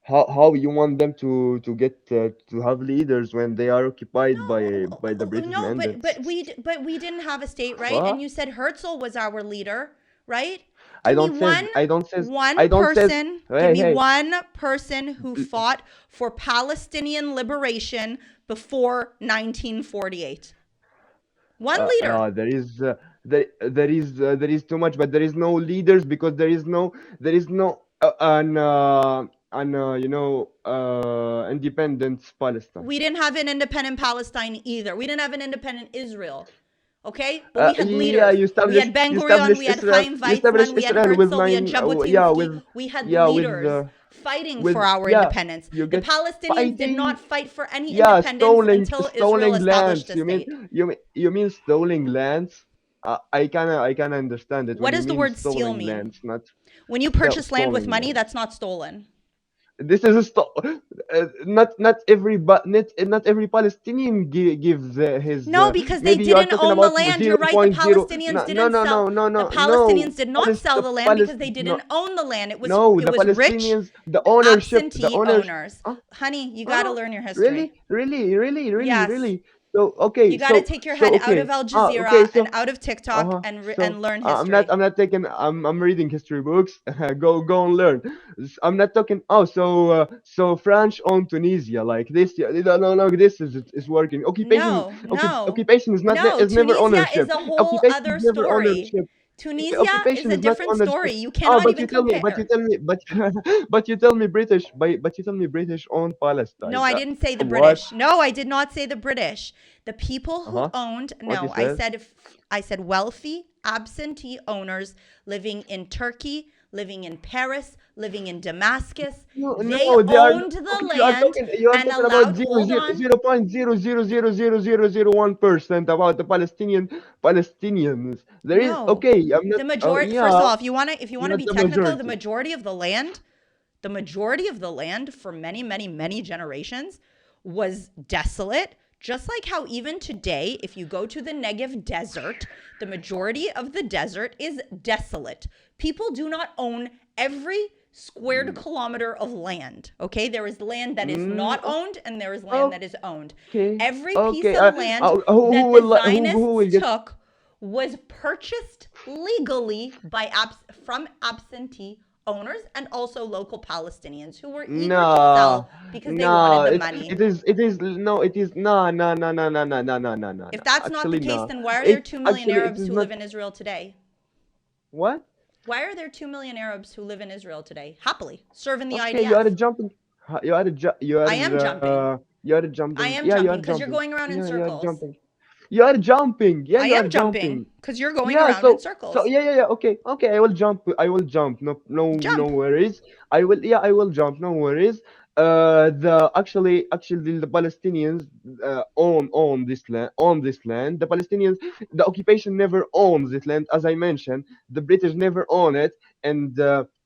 [SPEAKER 1] How you want them to have leaders when they are occupied
[SPEAKER 2] No,
[SPEAKER 1] by the British
[SPEAKER 2] no,
[SPEAKER 1] mandate?
[SPEAKER 2] but we didn't have a state, right? And
[SPEAKER 1] What?
[SPEAKER 2] you said Herzl was our leader, right?
[SPEAKER 1] I
[SPEAKER 2] Give me
[SPEAKER 1] don't says
[SPEAKER 2] one
[SPEAKER 1] I don't says I
[SPEAKER 2] one
[SPEAKER 1] don't says
[SPEAKER 2] person, give
[SPEAKER 1] hey
[SPEAKER 2] me
[SPEAKER 1] hey.
[SPEAKER 2] one person who fought for Palestinian liberation before 1948. One leader.
[SPEAKER 1] There is too much, but there is no leaders because there is no independent Palestine.
[SPEAKER 2] We didn't have an independent Palestine either. We didn't have an independent Israel. Okay? But we had
[SPEAKER 1] Yeah,
[SPEAKER 2] leaders. We had Ben
[SPEAKER 1] you
[SPEAKER 2] Gurion,
[SPEAKER 1] establish
[SPEAKER 2] we had
[SPEAKER 1] Israel,
[SPEAKER 2] Chaim
[SPEAKER 1] you establish
[SPEAKER 2] Weizmann, we had
[SPEAKER 1] Israel with
[SPEAKER 2] Herzl, we had
[SPEAKER 1] nine, yeah,
[SPEAKER 2] Jabotinsky. We had
[SPEAKER 1] with
[SPEAKER 2] leaders fighting for our
[SPEAKER 1] yeah,
[SPEAKER 2] independence.
[SPEAKER 1] you
[SPEAKER 2] The
[SPEAKER 1] get
[SPEAKER 2] Palestinians did
[SPEAKER 1] fighting.
[SPEAKER 2] not fight for any
[SPEAKER 1] Yeah,
[SPEAKER 2] independence until Israel
[SPEAKER 1] stoling
[SPEAKER 2] established
[SPEAKER 1] lands.
[SPEAKER 2] a state.
[SPEAKER 1] You mean stoling lands? I kinda understand it
[SPEAKER 2] What
[SPEAKER 1] when you
[SPEAKER 2] does the
[SPEAKER 1] mean
[SPEAKER 2] word steal
[SPEAKER 1] stoling
[SPEAKER 2] mean?
[SPEAKER 1] lands, not
[SPEAKER 2] When you purchase land with
[SPEAKER 1] stoling
[SPEAKER 2] money,
[SPEAKER 1] lands.
[SPEAKER 2] that's not stolen.
[SPEAKER 1] This is a not every Palestinian gives his.
[SPEAKER 2] No, because they
[SPEAKER 1] Maybe you are
[SPEAKER 2] didn't
[SPEAKER 1] talking
[SPEAKER 2] own the
[SPEAKER 1] about
[SPEAKER 2] land. You're
[SPEAKER 1] zero
[SPEAKER 2] right. The
[SPEAKER 1] point zero.
[SPEAKER 2] Palestinians
[SPEAKER 1] No, no,
[SPEAKER 2] didn't
[SPEAKER 1] no,
[SPEAKER 2] sell.
[SPEAKER 1] no, no,
[SPEAKER 2] The
[SPEAKER 1] no, no.
[SPEAKER 2] Palestinians did not sell the land because they
[SPEAKER 1] No,
[SPEAKER 2] didn't own the land.
[SPEAKER 1] no.
[SPEAKER 2] It
[SPEAKER 1] The
[SPEAKER 2] was rich
[SPEAKER 1] Palestinians, the ownership, the
[SPEAKER 2] absentee
[SPEAKER 1] owners.
[SPEAKER 2] owners.
[SPEAKER 1] Huh?
[SPEAKER 2] Honey, you got to
[SPEAKER 1] Huh?
[SPEAKER 2] learn your history.
[SPEAKER 1] Really, really, really, really,
[SPEAKER 2] Yes.
[SPEAKER 1] really. So
[SPEAKER 2] You
[SPEAKER 1] okay,
[SPEAKER 2] got to take your head out
[SPEAKER 1] okay.
[SPEAKER 2] of Al
[SPEAKER 1] Okay,
[SPEAKER 2] Jazeera and out of TikTok
[SPEAKER 1] uh-huh.
[SPEAKER 2] and learn
[SPEAKER 1] I'm not
[SPEAKER 2] history.
[SPEAKER 1] taking I'm reading history books. Go and learn. I'm not talking. Oh, so French on Tunisia like this. Yeah, no, no, no. This is working.
[SPEAKER 2] No, no,
[SPEAKER 1] Occupation is not
[SPEAKER 2] no.
[SPEAKER 1] is never
[SPEAKER 2] Tunisia is
[SPEAKER 1] ownership.
[SPEAKER 2] a whole
[SPEAKER 1] Occupation is
[SPEAKER 2] other
[SPEAKER 1] never
[SPEAKER 2] story.
[SPEAKER 1] ownership.
[SPEAKER 2] Tunisia is
[SPEAKER 1] Occupation
[SPEAKER 2] a
[SPEAKER 1] is not
[SPEAKER 2] different story.
[SPEAKER 1] ownership.
[SPEAKER 2] You
[SPEAKER 1] Oh,
[SPEAKER 2] cannot even compare.
[SPEAKER 1] but you tell me British own
[SPEAKER 2] No,
[SPEAKER 1] Palestine.
[SPEAKER 2] I didn't say the
[SPEAKER 1] What?
[SPEAKER 2] British. No, I did not say the British. The people who
[SPEAKER 1] Uh-huh.
[SPEAKER 2] owned,
[SPEAKER 1] What you
[SPEAKER 2] no,
[SPEAKER 1] said?
[SPEAKER 2] I said wealthy absentee owners living in Turkey, living in Paris, living in Damascus.
[SPEAKER 1] No,
[SPEAKER 2] They
[SPEAKER 1] no, they are
[SPEAKER 2] owned the
[SPEAKER 1] okay.
[SPEAKER 2] land
[SPEAKER 1] You are
[SPEAKER 2] and
[SPEAKER 1] talking about
[SPEAKER 2] allowed, hold on.
[SPEAKER 1] 0.0000001% about the Palestinians. There is
[SPEAKER 2] No.
[SPEAKER 1] okay. I'm not.
[SPEAKER 2] The
[SPEAKER 1] Oh
[SPEAKER 2] majority, first of
[SPEAKER 1] yeah,
[SPEAKER 2] all, if you want to
[SPEAKER 1] not
[SPEAKER 2] be
[SPEAKER 1] the
[SPEAKER 2] technical,
[SPEAKER 1] majority.
[SPEAKER 2] the majority of the land for many, many, many generations was desolate. Just like how even today, if you go to the Negev desert, the majority of the desert is desolate. People do not own every squared kilometer of land. Okay, there is land that is not owned and there is land that is owned.
[SPEAKER 1] Okay,
[SPEAKER 2] Every piece
[SPEAKER 1] okay.
[SPEAKER 2] of land
[SPEAKER 1] Who
[SPEAKER 2] that the
[SPEAKER 1] will who
[SPEAKER 2] Zionists
[SPEAKER 1] will get?
[SPEAKER 2] took was purchased legally from absentee owners and also local Palestinians who were eager to
[SPEAKER 1] No,
[SPEAKER 2] sell because they
[SPEAKER 1] no.
[SPEAKER 2] wanted the
[SPEAKER 1] It
[SPEAKER 2] money.
[SPEAKER 1] it is it is no. It is no no no no no no no no no no
[SPEAKER 2] If
[SPEAKER 1] no.
[SPEAKER 2] that's not the
[SPEAKER 1] Actually,
[SPEAKER 2] case,
[SPEAKER 1] no.
[SPEAKER 2] then why are there
[SPEAKER 1] It
[SPEAKER 2] 2 million
[SPEAKER 1] actually it
[SPEAKER 2] Arabs
[SPEAKER 1] is
[SPEAKER 2] who
[SPEAKER 1] not.
[SPEAKER 2] live in Israel today?
[SPEAKER 1] What?
[SPEAKER 2] Why are there 2 million Arabs who live in Israel today? Happily, serving the
[SPEAKER 1] Okay, you are
[SPEAKER 2] IDF.
[SPEAKER 1] jumping. You are
[SPEAKER 2] I am jumping.
[SPEAKER 1] You're
[SPEAKER 2] I
[SPEAKER 1] jumping.
[SPEAKER 2] am
[SPEAKER 1] Yeah, you
[SPEAKER 2] jumping
[SPEAKER 1] are
[SPEAKER 2] because you're
[SPEAKER 1] jumping.
[SPEAKER 2] going around in
[SPEAKER 1] Yeah, you are
[SPEAKER 2] circles.
[SPEAKER 1] jumping. You are jumping. Yeah,
[SPEAKER 2] I
[SPEAKER 1] you are
[SPEAKER 2] am jumping
[SPEAKER 1] jumping.
[SPEAKER 2] because you're going
[SPEAKER 1] Yeah,
[SPEAKER 2] around in
[SPEAKER 1] so
[SPEAKER 2] circles.
[SPEAKER 1] yeah, yeah, yeah. Okay, okay. I will jump. I will jump. No, no, no
[SPEAKER 2] Jump.
[SPEAKER 1] worries. I will. Yeah, I will jump. No worries. The actually the Palestinians own this land. On this land, the Palestinians, the occupation never owns this land. As I mentioned, the British never own it. And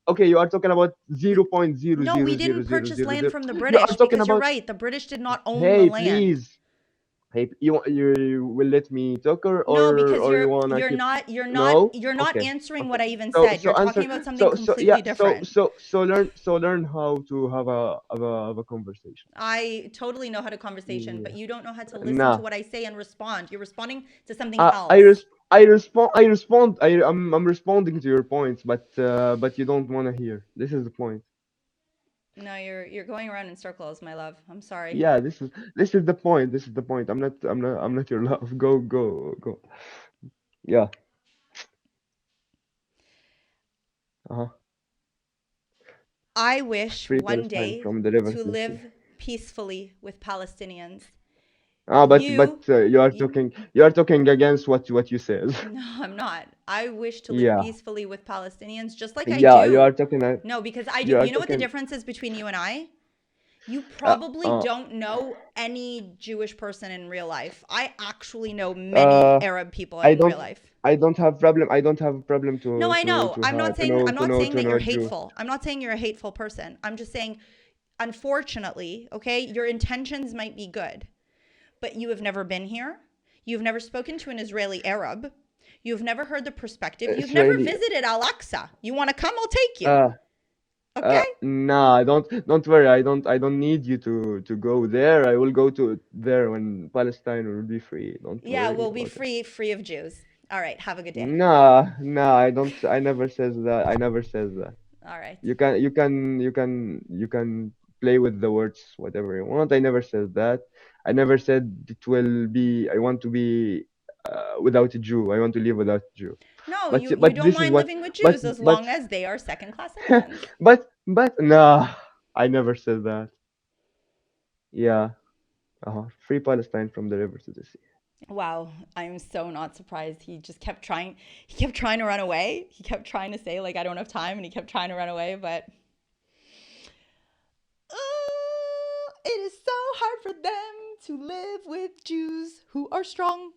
[SPEAKER 1] okay, you are talking about
[SPEAKER 2] We,
[SPEAKER 1] zero point zero
[SPEAKER 2] no,
[SPEAKER 1] zero
[SPEAKER 2] we
[SPEAKER 1] zero
[SPEAKER 2] didn't
[SPEAKER 1] zero
[SPEAKER 2] purchase
[SPEAKER 1] zero
[SPEAKER 2] land
[SPEAKER 1] zero.
[SPEAKER 2] from the
[SPEAKER 1] You are
[SPEAKER 2] British
[SPEAKER 1] talking
[SPEAKER 2] because you're
[SPEAKER 1] about.
[SPEAKER 2] right. The British did not own the
[SPEAKER 1] Hey,
[SPEAKER 2] land.
[SPEAKER 1] please. Hey, you will let me talk,
[SPEAKER 2] No, because
[SPEAKER 1] or you wanna keep? No?
[SPEAKER 2] you're not
[SPEAKER 1] Okay.
[SPEAKER 2] answering what
[SPEAKER 1] Okay.
[SPEAKER 2] I even
[SPEAKER 1] So
[SPEAKER 2] said.
[SPEAKER 1] so
[SPEAKER 2] You're
[SPEAKER 1] answer
[SPEAKER 2] talking about something
[SPEAKER 1] so yeah
[SPEAKER 2] completely different.
[SPEAKER 1] so learn how to have a conversation.
[SPEAKER 2] I totally know how to conversation, but
[SPEAKER 1] Yeah.
[SPEAKER 2] you don't know how to listen to
[SPEAKER 1] Nah.
[SPEAKER 2] what I say and respond. You're responding to something else.
[SPEAKER 1] I'm responding to your points, but you don't wanna hear. This is the point.
[SPEAKER 2] No, you're going around in circles, my love. I'm sorry.
[SPEAKER 1] Yeah, this is the point. This is the point. I'm not your love. Go. Yeah. Uh-huh.
[SPEAKER 2] I wish
[SPEAKER 1] Free
[SPEAKER 2] one
[SPEAKER 1] Palestine
[SPEAKER 2] day
[SPEAKER 1] from the river
[SPEAKER 2] to
[SPEAKER 1] to the sea.
[SPEAKER 2] live peacefully with Palestinians.
[SPEAKER 1] But
[SPEAKER 2] You, you,
[SPEAKER 1] you are talking against what you said.
[SPEAKER 2] no, I'm not. I wish to live
[SPEAKER 1] Yeah,
[SPEAKER 2] peacefully with Palestinians just like I
[SPEAKER 1] yeah, you are
[SPEAKER 2] do.
[SPEAKER 1] talking.
[SPEAKER 2] No, because I do.
[SPEAKER 1] You are
[SPEAKER 2] You know what the
[SPEAKER 1] talking.
[SPEAKER 2] difference is between you and I? You
[SPEAKER 1] Uh,
[SPEAKER 2] probably
[SPEAKER 1] uh,
[SPEAKER 2] don't know any Jewish person in real life. I actually know many
[SPEAKER 1] uh,
[SPEAKER 2] Arab people
[SPEAKER 1] I
[SPEAKER 2] in real
[SPEAKER 1] don't.
[SPEAKER 2] life.
[SPEAKER 1] I don't have problem. I don't have a problem
[SPEAKER 2] No,
[SPEAKER 1] to
[SPEAKER 2] I
[SPEAKER 1] to
[SPEAKER 2] know.
[SPEAKER 1] to have
[SPEAKER 2] I'm not saying
[SPEAKER 1] to
[SPEAKER 2] that you're
[SPEAKER 1] know Jew.
[SPEAKER 2] hateful. I'm not saying you're a hateful person. I'm just saying unfortunately, okay, your intentions might be good, but you have never been here. You've never spoken to an Israeli Arab. You've never heard the perspective. You've never
[SPEAKER 1] Israeli.
[SPEAKER 2] visited Al Aqsa. You want to come? I'll take you. Okay?
[SPEAKER 1] Nah, don't worry. I don't need you to go there. I will go to there when Palestine will be free. Don't
[SPEAKER 2] Yeah,
[SPEAKER 1] worry
[SPEAKER 2] we'll be
[SPEAKER 1] about it.
[SPEAKER 2] free of Jews. All right, have a good day.
[SPEAKER 1] Nah, I don't. I never says that. I never says that.
[SPEAKER 2] All right.
[SPEAKER 1] You can play with the words whatever you want. I never said that. I never said it will be. I want to be without a Jew. I want to live without a Jew.
[SPEAKER 2] No,
[SPEAKER 1] But
[SPEAKER 2] you
[SPEAKER 1] but
[SPEAKER 2] don't
[SPEAKER 1] this is
[SPEAKER 2] mind
[SPEAKER 1] what.
[SPEAKER 2] living with
[SPEAKER 1] But
[SPEAKER 2] Jews as
[SPEAKER 1] but
[SPEAKER 2] long as they are second class citizens.
[SPEAKER 1] but nah. I never said that. Yeah. Free Palestine from the river to the sea.
[SPEAKER 2] Wow, I'm so not surprised. He just kept trying. He kept trying to run away. He kept trying to say like I don't have time, and he kept trying to run away. But it is so hard for them to live with Jews who are strong.